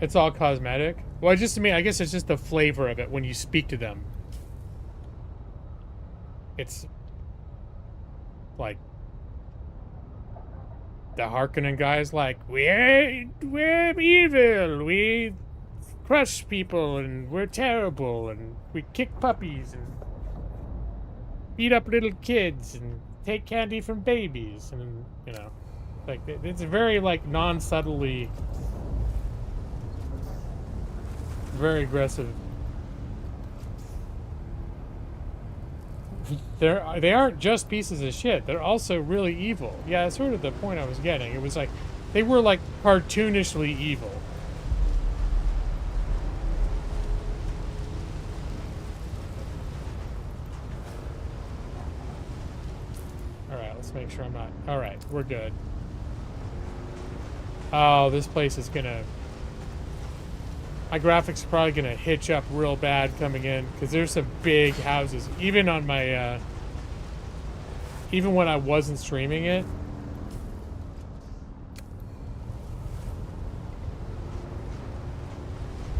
It's all cosmetic. Well, just to me, I guess it's just the flavor of it when you speak to them. It's like the Harkonnen guys like, we're evil, we crush people, and we're terrible, and we kick puppies, and beat up little kids, and take candy from babies, and, you know, like, it's very, like, non-subtly very aggressive. They aren't just pieces of shit. They're also really evil. Yeah, that's sort of the point I was getting. It was like, they were like cartoonishly evil. Alright, let's make sure I'm not... Alright, we're good. Oh, this place is gonna... My graphics are probably gonna hitch up real bad coming in, because there's some big houses. Even on my, even when I wasn't streaming it,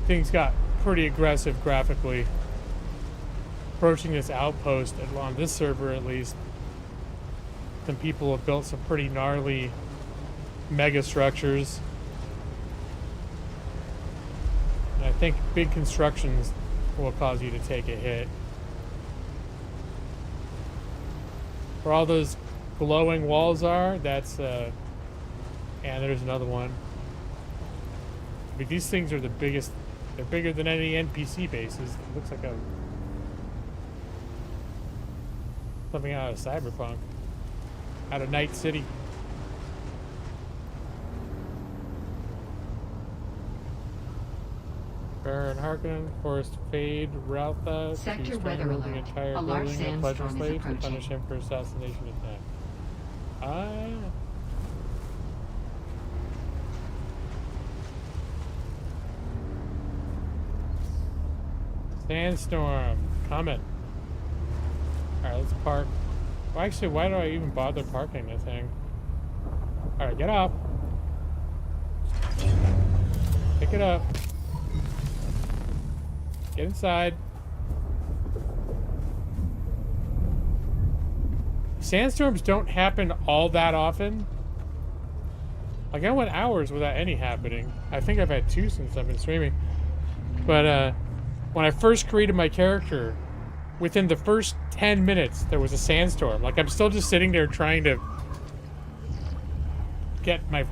things got pretty aggressive graphically. Approaching this outpost, on this server at least, some people have built some pretty gnarly mega structures. And I think big constructions will cause you to take a hit. Where all those glowing walls are, that's and there's another one. I mean, these things are the biggest. They're bigger than any NPC bases. It looks like something out of Cyberpunk, out of Night City. Baron Harkonnen, Forest Fade, Raltha, Sector weather alert. The entire A large building of Pleasure sandstorm is Slave to approaching. punish him for assassination attack. Sandstorm coming. Alright, let's park. Well, actually, why do I even bother parking this thing? Alright, get off. Pick it up. Get inside. Sandstorms don't happen all that often. Like, I went hours without any happening. I think I've had 2 since I've been streaming. But, when I first created my character, within the first 10 minutes, there was a sandstorm. Like, I'm still just sitting there trying to get my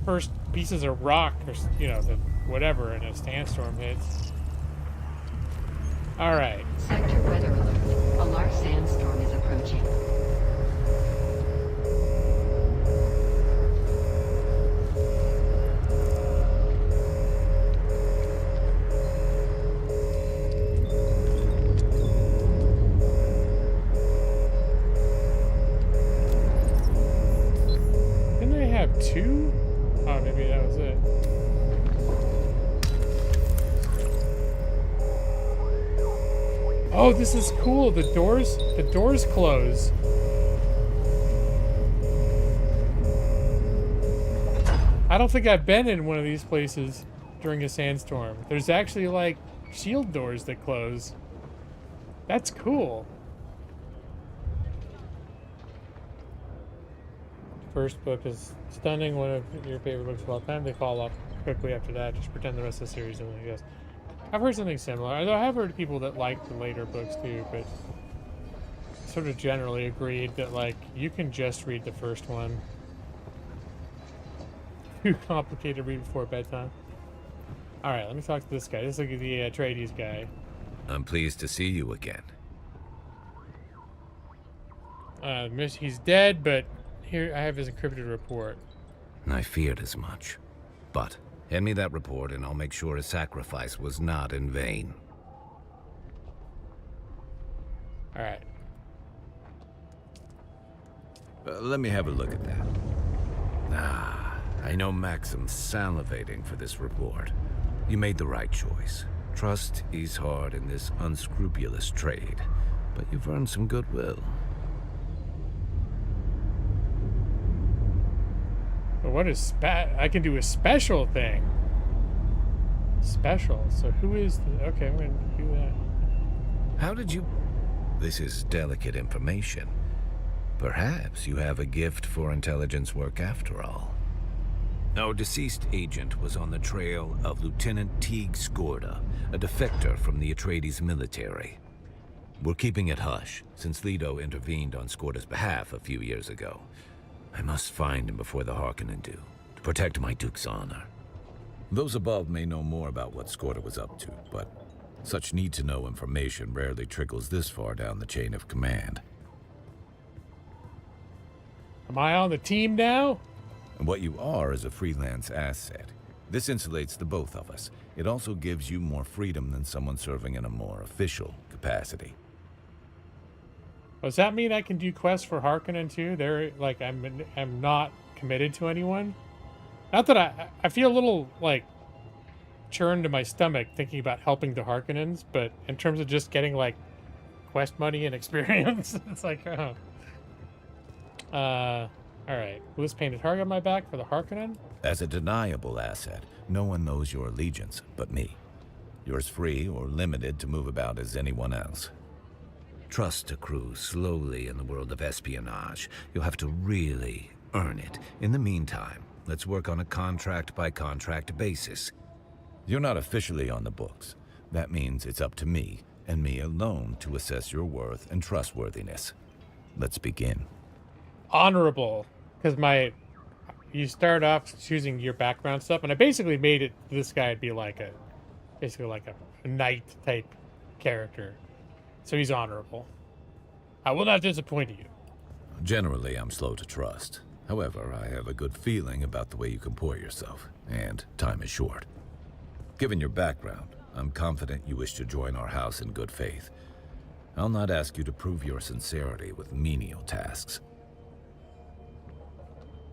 first pieces of rock, or, you know, whatever, and a sandstorm hits. Alright. Sector weather alert. A large sandstorm is approaching. Didn't they have 2? Oh, maybe that was it. Oh, this is cool. The doors close. I don't think I've been in one of these places during a sandstorm. There's actually like shield doors that close. That's cool. First book is stunning, one of your favorite books of all time. They fall off quickly after that. Just pretend the rest of the series isn't like this. I've heard something similar. Although I have heard people that like the later books too, but sort of generally agreed that like you can just read the first one. Too complicated to read before bedtime. Alright, let me talk to this guy. This is like the Atreides guy. I'm pleased to see you again. He's dead, but here I have his encrypted report. I feared as much. But hand me that report and I'll make sure his sacrifice was not in vain. Alright. Let me have a look at that. Ah, I know Maxim's salivating for this report. You made the right choice. Trust is hard in this unscrupulous trade, but you've earned some goodwill. But what is I can do a special thing. Special. So who is okay, I'm gonna do that. How did you... This is delicate information. Perhaps you have a gift for intelligence work after all. Our deceased agent was on the trail of Lieutenant Teague Skorda, a defector from the Atreides military. We're keeping it hush, since Leto intervened on Skorda's behalf a few years ago. I must find him before the Harkonnen do, to protect my Duke's honor. Those above may know more about what Skorda was up to, but such need-to-know information rarely trickles this far down the chain of command. Am I on the team now? And what you are is a freelance asset. This insulates the both of us. It also gives you more freedom than someone serving in a more official capacity. Does that mean I can do quests for Harkonnen too? They're like I'm not committed to anyone. Not that I feel a little like churned to my stomach thinking about helping the Harkonnens, but in terms of just getting like quest money and experience, it's like all right. Will this painted target on my back for the Harkonnen? As a deniable asset, no one knows your allegiance but me. You're as free or limited to move about as anyone else. Trust accrues slowly in the world of espionage. You'll have to really earn it. In the meantime, let's work on a contract-by-contract basis. You're not officially on the books. That means it's up to me, and me alone, to assess your worth and trustworthiness. Let's begin. Honorable. Because you start off choosing your background stuff, and I basically made it this guy be like basically like a knight type character. So he's honorable. I will not disappoint you. Generally, I'm slow to trust. However, I have a good feeling about the way you comport yourself, and time is short. Given your background, I'm confident you wish to join our house in good faith. I'll not ask you to prove your sincerity with menial tasks.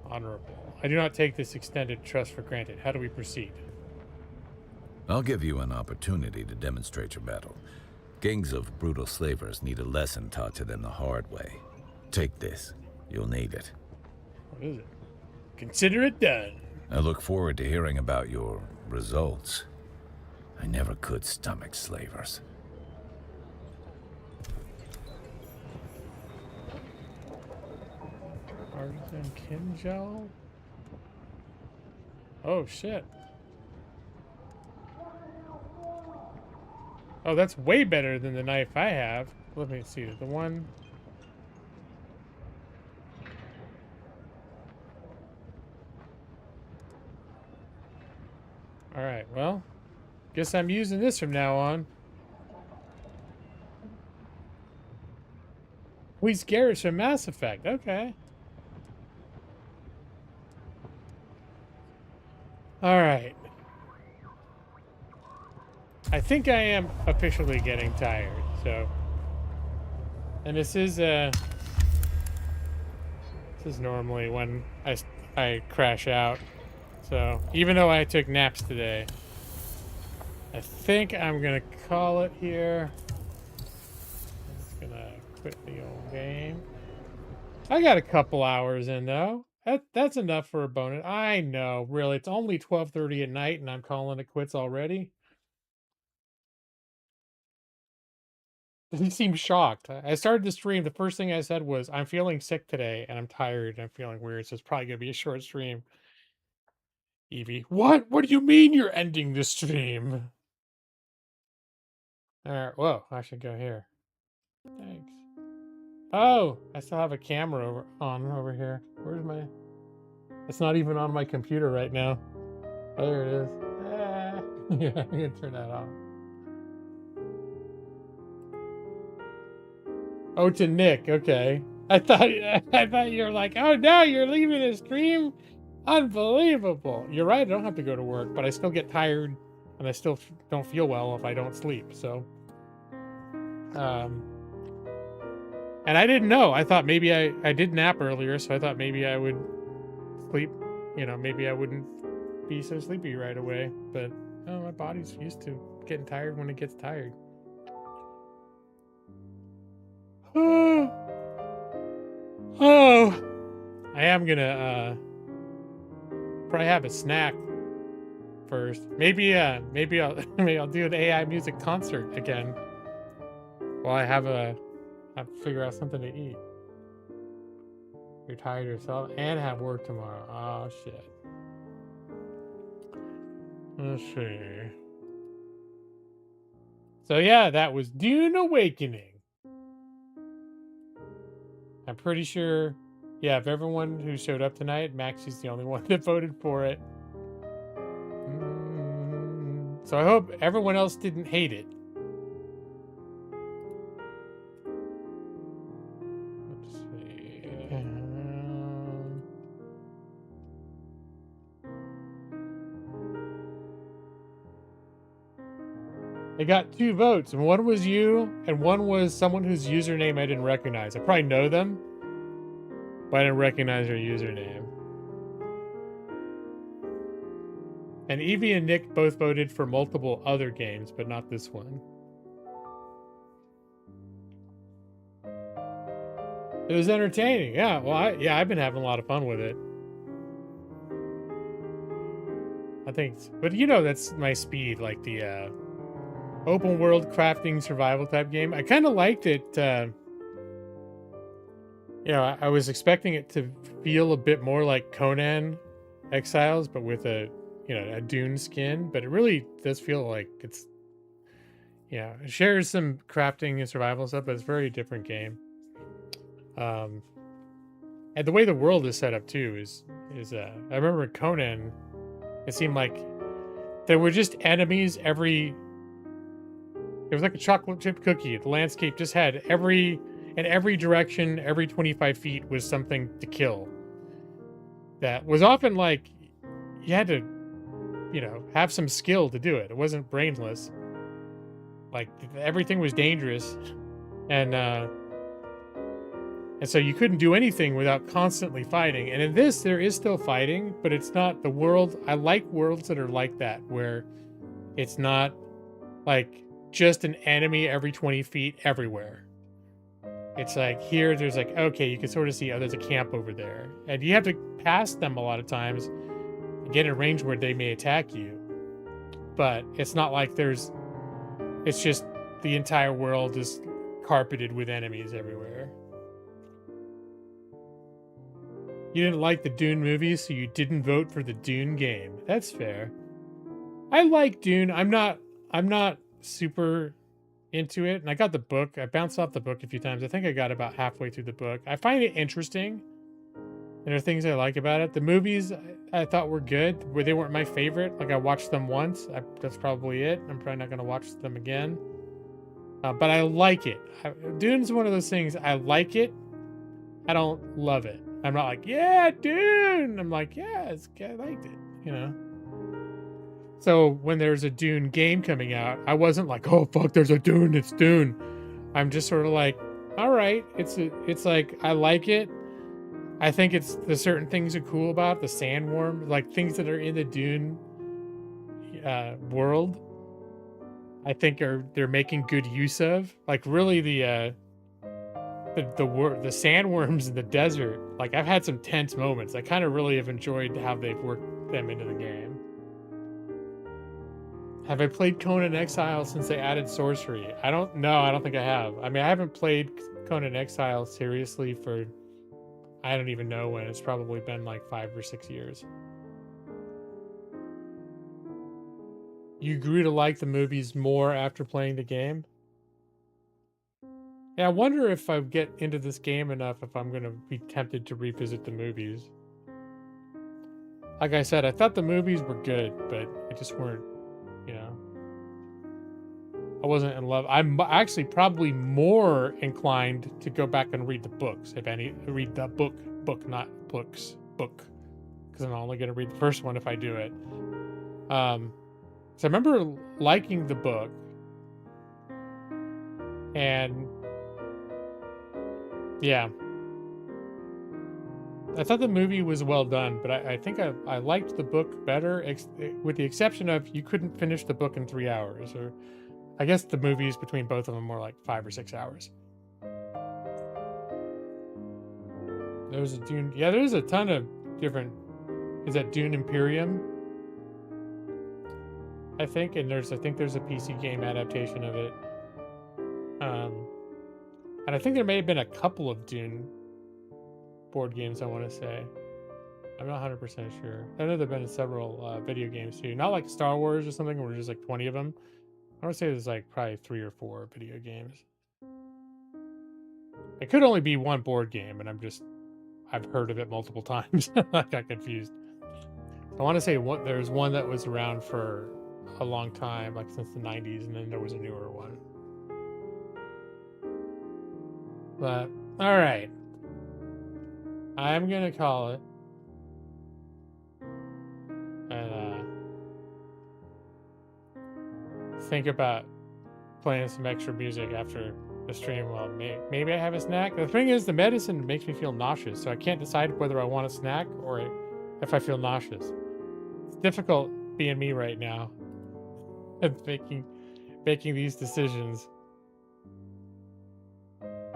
Honorable. I do not take this extended trust for granted. How do we proceed? I'll give you an opportunity to demonstrate your mettle. Gangs of brutal slavers need a lesson taught to them the hard way. Take this. You'll need it. What is it? Consider it done. I look forward to hearing about your results. I never could stomach slavers. Artisan Kinjal? Oh, shit. Oh, that's way better than the knife I have. Let me see. The one... Alright, well... Guess I'm using this from now on. Wheeze Garrus from Mass Effect. Okay. Alright. I think I am officially getting tired, so... And this is normally when I crash out. So, even though I took naps today, I think I'm gonna call it here. I'm just gonna quit the old game. I got a couple hours in, though. That's enough for a bonus. I know, really. It's only 12:30 at night, and I'm calling it quits already. He seemed shocked. I started the stream. The first thing I said was, I'm feeling sick today, and I'm tired, and I'm feeling weird, so it's probably going to be a short stream. Evie, what? What do you mean you're ending the stream? Alright, whoa, I should go here. Thanks. Oh, I still have a camera over here. Where's my... It's not even on my computer right now. Oh, there it is. Ah. Yeah, I'm going to turn that off. Oh, to Nick. Okay. I thought you were like, oh no, you're leaving the stream? Unbelievable. You're right. I don't have to go to work, but I still get tired, and I still don't feel well if I don't sleep. So, and I didn't know. I thought maybe I did nap earlier, so I thought maybe I would sleep. You know, maybe I wouldn't be so sleepy right away. But oh, my body's used to getting tired when it gets tired. Oh, I am gonna probably have a snack first. Maybe I'll do an AI music concert again while I have to figure out something to eat. You're tired yourself and have work tomorrow. Oh shit. Let's see. So yeah, that was Dune Awakening. I'm pretty sure, yeah, of everyone who showed up tonight, Maxie's the only one that voted for it. So I hope everyone else didn't hate it. Let's see. They got 2 votes, and one was you, and one was someone whose username I didn't recognize. I probably know them, but I didn't recognize their username. And Evie and Nick both voted for multiple other games, but not this one. It was entertaining, yeah. Well, I've been having a lot of fun with it. I think, but you know, that's my speed, like the open world crafting survival type game. I kind of liked it. I was expecting it to feel a bit more like Conan Exiles, but with a Dune skin. But it really does feel like it's, it shares some crafting and survival stuff, but it's a very different game. And the way the world is set up too is I remember in Conan, it seemed like there were just enemies it was like a chocolate chip cookie. The landscape just had in every direction, every 25 feet was something to kill. That was often like you had to, have some skill to do it. It wasn't brainless. Like everything was dangerous, and so you couldn't do anything without constantly fighting. And in this, there is still fighting, but it's not the world. I like worlds that are like that, where it's not like just an enemy every 20 feet everywhere. It's like here, there's like, okay, you can sort of see, there's a camp over there. And you have to pass them a lot of times to get in range where they may attack you. But it's not like it's just the entire world is carpeted with enemies everywhere. You didn't like the Dune movies, so you didn't vote for the Dune game. That's fair. I like Dune. I'm not super into it, and I got the book. I bounced off the book a few times. I think I got about halfway through the book. I find it interesting. There are things I like about it. The movies I thought were good, but they weren't my favorite. Like I watched them once. That's probably it. I'm probably not going to watch them again. But I like it. Dune's one of those things. I like it. I don't love it. I'm not like, yeah, Dune. I'm like, yeah, I liked it, So when there's a Dune game coming out, I wasn't like, oh fuck, there's a Dune, it's Dune. I'm just sort of like, all right, it's like I like it. I think the certain things are cool about it, the sandworm, like things that are in the Dune world. I think they're making good use of, like really the sandworms in the desert. Like I've had some tense moments. I kind of really have enjoyed how they've worked them into the game. Have I played Conan Exile since they added sorcery? I don't think I have. I mean, I haven't played Conan Exile seriously for, I don't even know when. It's probably been like 5 or 6 years. You grew to like the movies more after playing the game? Yeah, I wonder if I get into this game enough, if I'm going to be tempted to revisit the movies. Like I said, I thought the movies were good, but it just weren't, I wasn't in love. I'm actually probably more inclined to go back and read the books, if any. Read the book, not books, book. Because I'm only going to read the first one if I do it. So I remember liking the book. And yeah, I thought the movie was well done, but I think I liked the book better, with the exception of you couldn't finish the book in 3 hours, or I guess the movies between both of them were like 5 or 6 hours. There's a Dune. Yeah, there's a ton of different. Is that Dune Imperium? I think, and I think there's a PC game adaptation of it. And I think there may have been a couple of Dune board games, I want to say. I'm not 100% sure. I know there have been several video games too. Not like Star Wars or something where there's like 20 of them. I would say there's like probably 3 or 4 video games. It could only be one board game, and I've heard of it multiple times. I got confused. I want to say there's one that was around for a long time, like since the 90s, and then there was a newer one. But, alright. I'm gonna call it. And, think about playing some extra music after the stream. Well, maybe I have a snack. The thing is, the medicine makes me feel nauseous, so I can't decide whether I want a snack or if I feel nauseous. It's difficult being me right now and making these decisions.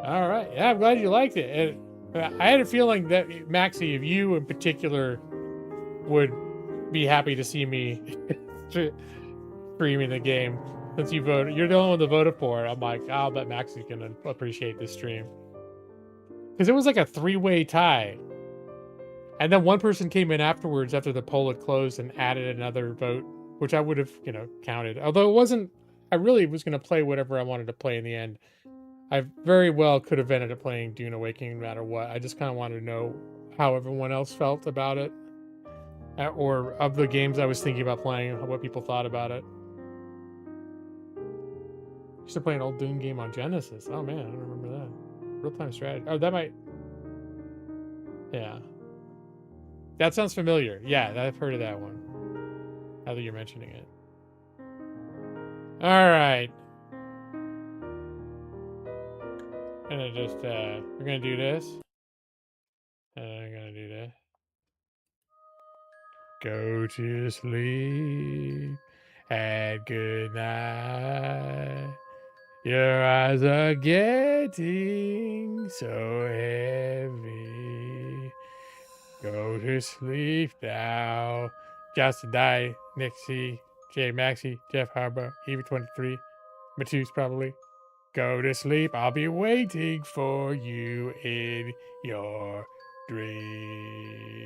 All right, yeah, I'm glad you liked it. And I had a feeling that Maxie, if you in particular, would be happy to see me streaming the game. Since you voted, you're the only one that voted for it. I'm like, I'll bet Max is gonna appreciate this stream. Because it was like a 3-way tie. And then one person came in afterwards after the poll had closed and added another vote, which I would have, counted. Although it wasn't, I really was going to play whatever I wanted to play in the end. I very well could have ended up playing Dune Awakening no matter what. I just kind of wanted to know how everyone else felt about it. Or of the games I was thinking about playing, what people thought about it. I used to play an old Dune game on Genesis. Oh man, I don't remember that. Real-time strategy. Oh, that might... Yeah. That sounds familiar. Yeah, I've heard of that one. Now that you're mentioning it. Alright. Gonna just, we're gonna do this. And I'm gonna do that. Go to sleep and good night. Your eyes are getting so heavy. Go to sleep now. Justin Die, Nick C, Jay Maxey, Jeff Harbor, Evie23, Matus probably. Go to sleep. I'll be waiting for you in your dreams.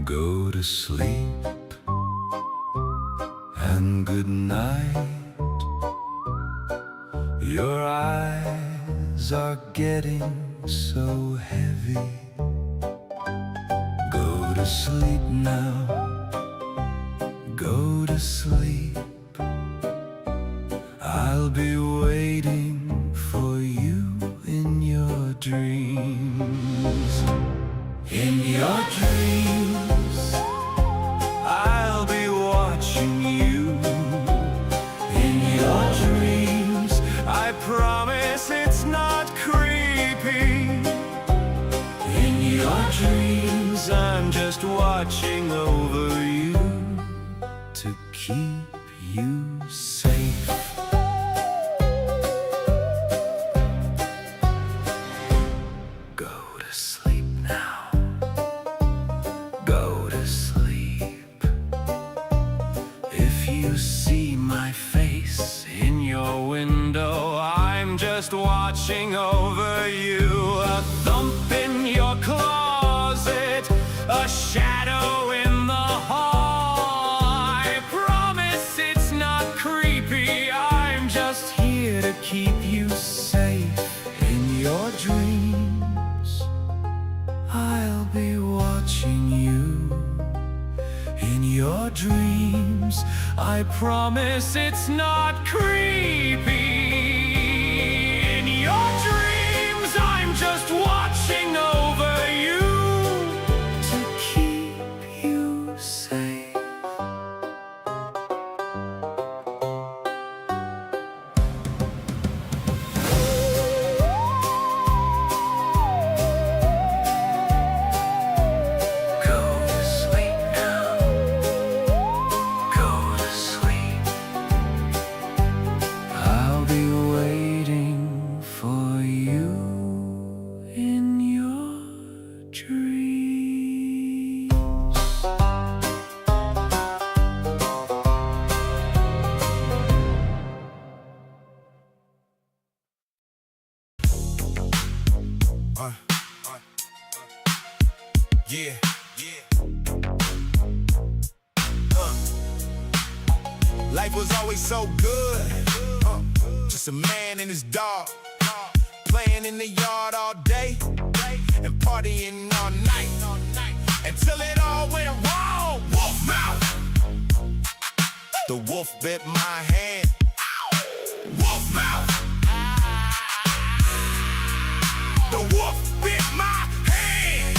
Go to sleep and good night. Your eyes are getting so heavy. Go to sleep now. Go to sleep. I'll be waiting for you in your dreams. In your dreams, I'll be watching you. In your dreams, I promise it's not creepy. In your dreams, I'm just watching over you to keep you safe. Go to sleep now. Go to sleep. If you see my face in your window, I'm just watching over you. A thump in your closet, a shadow in the hall. I promise it's not creepy. I'm just here to keep you safe. In your dreams, I'll be watching you. In your dreams, I promise it's not creepy. In your dreams, I'm just watching over you to keep you safe. Go to sleep now. Go to sleep. I'll be waiting for you in your dreams. Yeah. Life was always so good. Just a man and his dog, playing in the yard all day and partying all night until it all went wrong. Wolf mouth. The wolf bit my hand. Wolf mouth. The wolf bit my hand.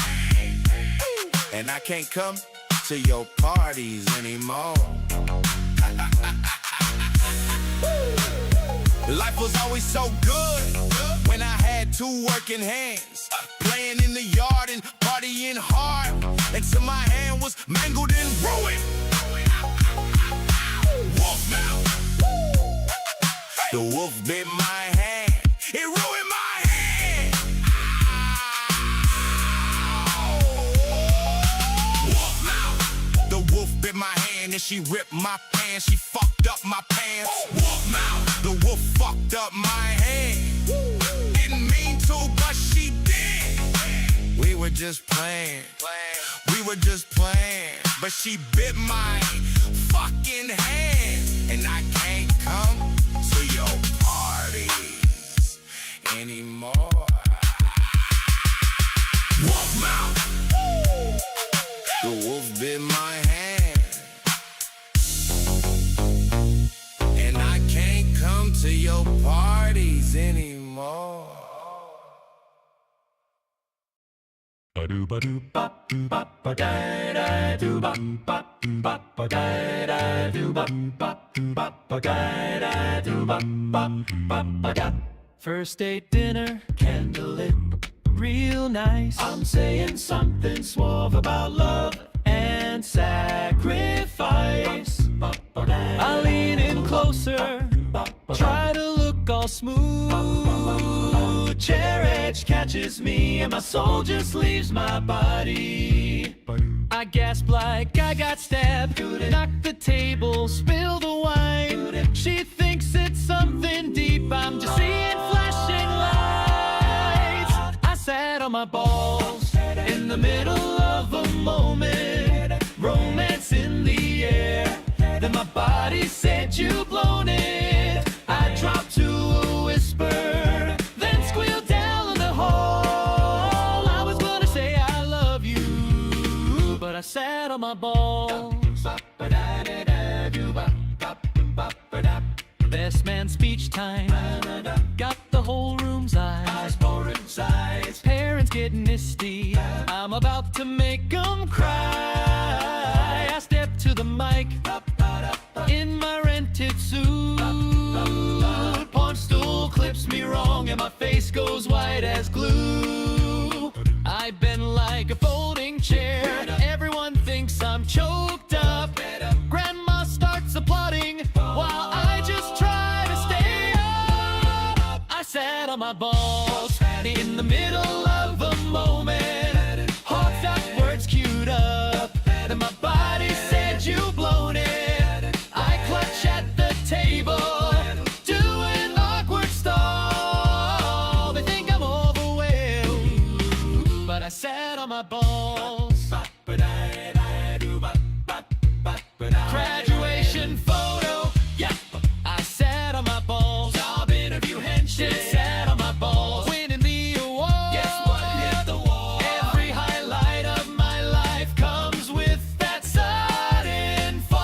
And I can't come to your parties anymore. Life was always so good when I had two working hands, playing in the yard and partying hard until my hand was mangled and ruined. The wolf bit my hand. It ruined my hand. Wolf mouth. The wolf bit my hand and she ripped my pants. She fucked up my pants. Wolf mouth. The wolf fucked up my hand. Didn't mean to, but she did. We were just playing. We were just playing. But she bit my fucking hand. And I can't come to your parties anymore. Wolf mouth. The wolf bit my hand. And I can't come to your parties anymore. First date dinner, candlelit, real nice. I'm saying something suave about love and sacrifice. I lean in closer, try to look all smooth. Chair edge catches me and my soul just leaves my body. I gasp like I got stabbed, knock the table, spill the wine. She thinks it's something deep, I'm just seeing flashing lights. I sat on my balls in the middle of a moment, romance in the air. Then my body said, you've blown it. I dropped to a whisper, then squealed down the hall. I was gonna say I love you, but I sat on my balls. Best man speech time, got the whole room's eyes. Parents get misty, I'm about to make them cry. I step to the mic in my rented suit. Pawn stool clips me wrong and my face goes white as glue. I bend like a folding chair, everyone thinks I'm choked up. Grandma starts applauding while I just try to stay up. I sat on my balls in the middle of a moment, hawks out words queued up. Then my body said, you've blown it. I clutch at the table, do an awkward stall. They think I'm overwhelmed, but I sat on my balls. Graduation photo, yeah, I sat on my balls. Job interview handshake, sat on my balls. Winning the award, guess what hit the wall? Every highlight of my life comes with that sudden fall.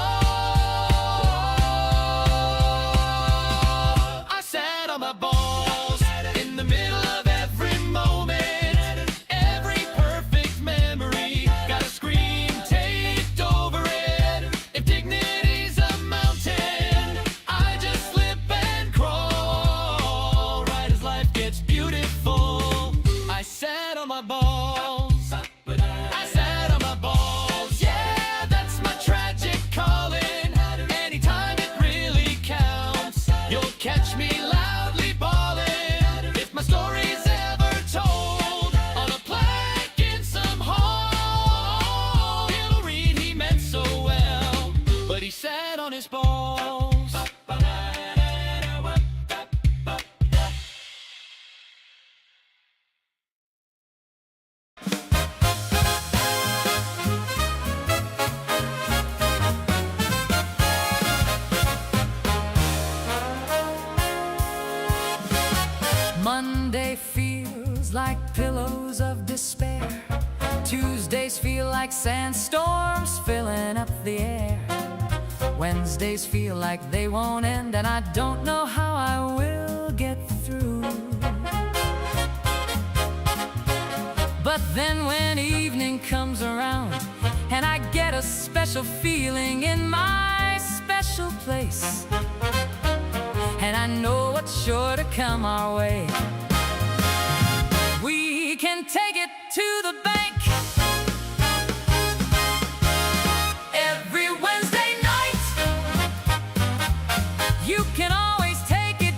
I sat on my balls in the middle of every moment, every perfect memory. Got a scream taped over it. If dignity's a mountain, I just slip and crawl. Right as life gets beautiful, I sat on my balls. I sat on my balls. Yeah, that's my tragic calling. Anytime it really counts, you'll catch me loudly bawling. If my story's ever told on a plaque in some hall, it'll read he meant so well, but he sat on his balls. Monday feels like pillows of despair. Tuesdays feel like sandstorms filling up the air. Wednesdays feel like they won't end, and I don't know how I will get through. But then when evening comes around and I get a special feeling in my special place, and I know what's sure to come our way, we can take it to the bank. Every Wednesday night, you can always take it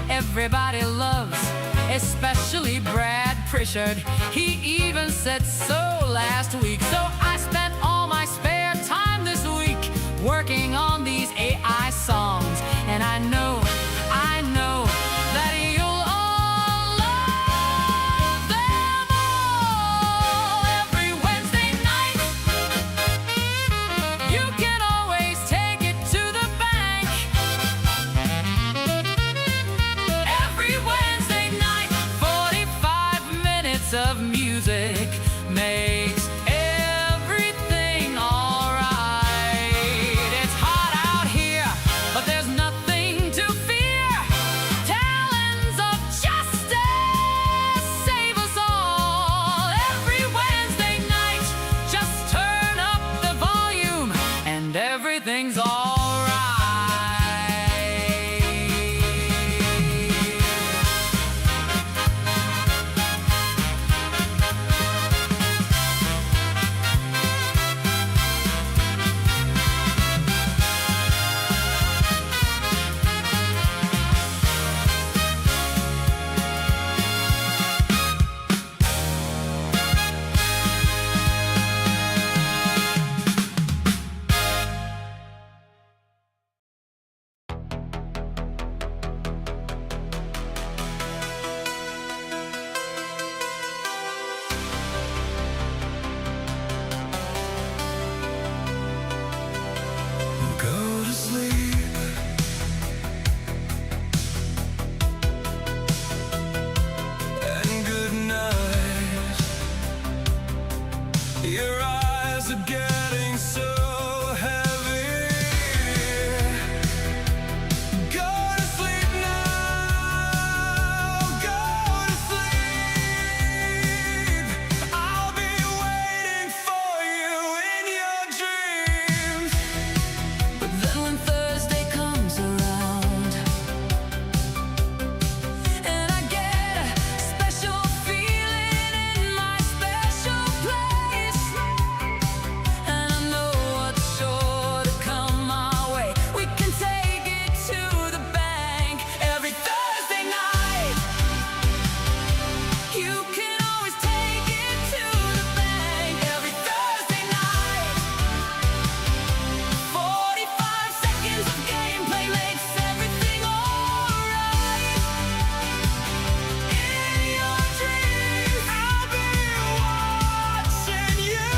everybody loves, especially Brad Pritchard. He even said so last week. So I spent all my spare time this week working on these AI songs, and I know that you'll all love them all. Every Wednesday night, you can always take it to the bank. Every Wednesday night, 45 minutes of music makes everything alright. It's hot out here, but there's nothing to fear. Talons of justice save us all. Every Wednesday night, just turn up the volume and everything's alright. Go to sleep. And good night. Your eyes are getting so heavy. Go to sleep now. Go to sleep. I'll be waiting for you in your dreams. But then when Thursday comes around, and I get a special feeling in my special place, and I know what's sure to come my way, we can take it to the bank. Every Thursday night, you can always take it to the bank. Every Thursday night, 45 seconds of gameplay makes everything alright. In your dreams, I'll be watching you.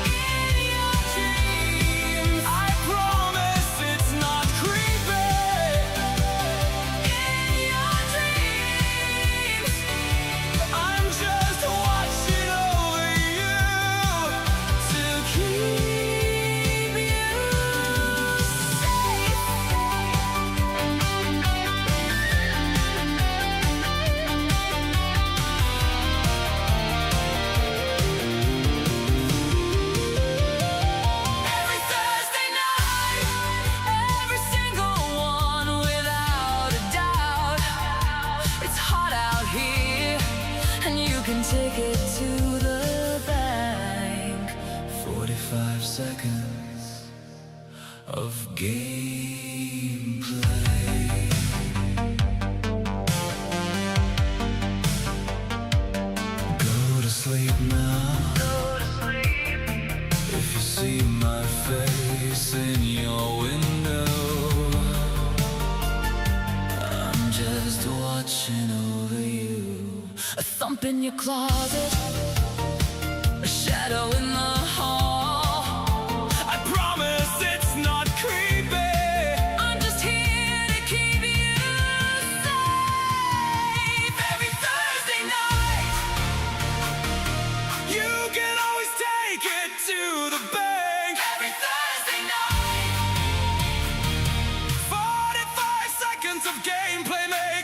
in your dreams, I promise it's not creepy. in your dreams. I'm just watching over you to keep you Every Thursday night, every single one without a doubt. It's hot out here, and you can take it to the bank. 45 seconds of gameplay. Go to sleep now. If you see my face in your window, I'm just watching over you. A thump in your closet, a shadow in the hall. I promise it's not creepy. I'm just here to keep you safe. Every Thursday night, You can always take it to the bank. every Thursday night, 45 seconds of gameplay, mate.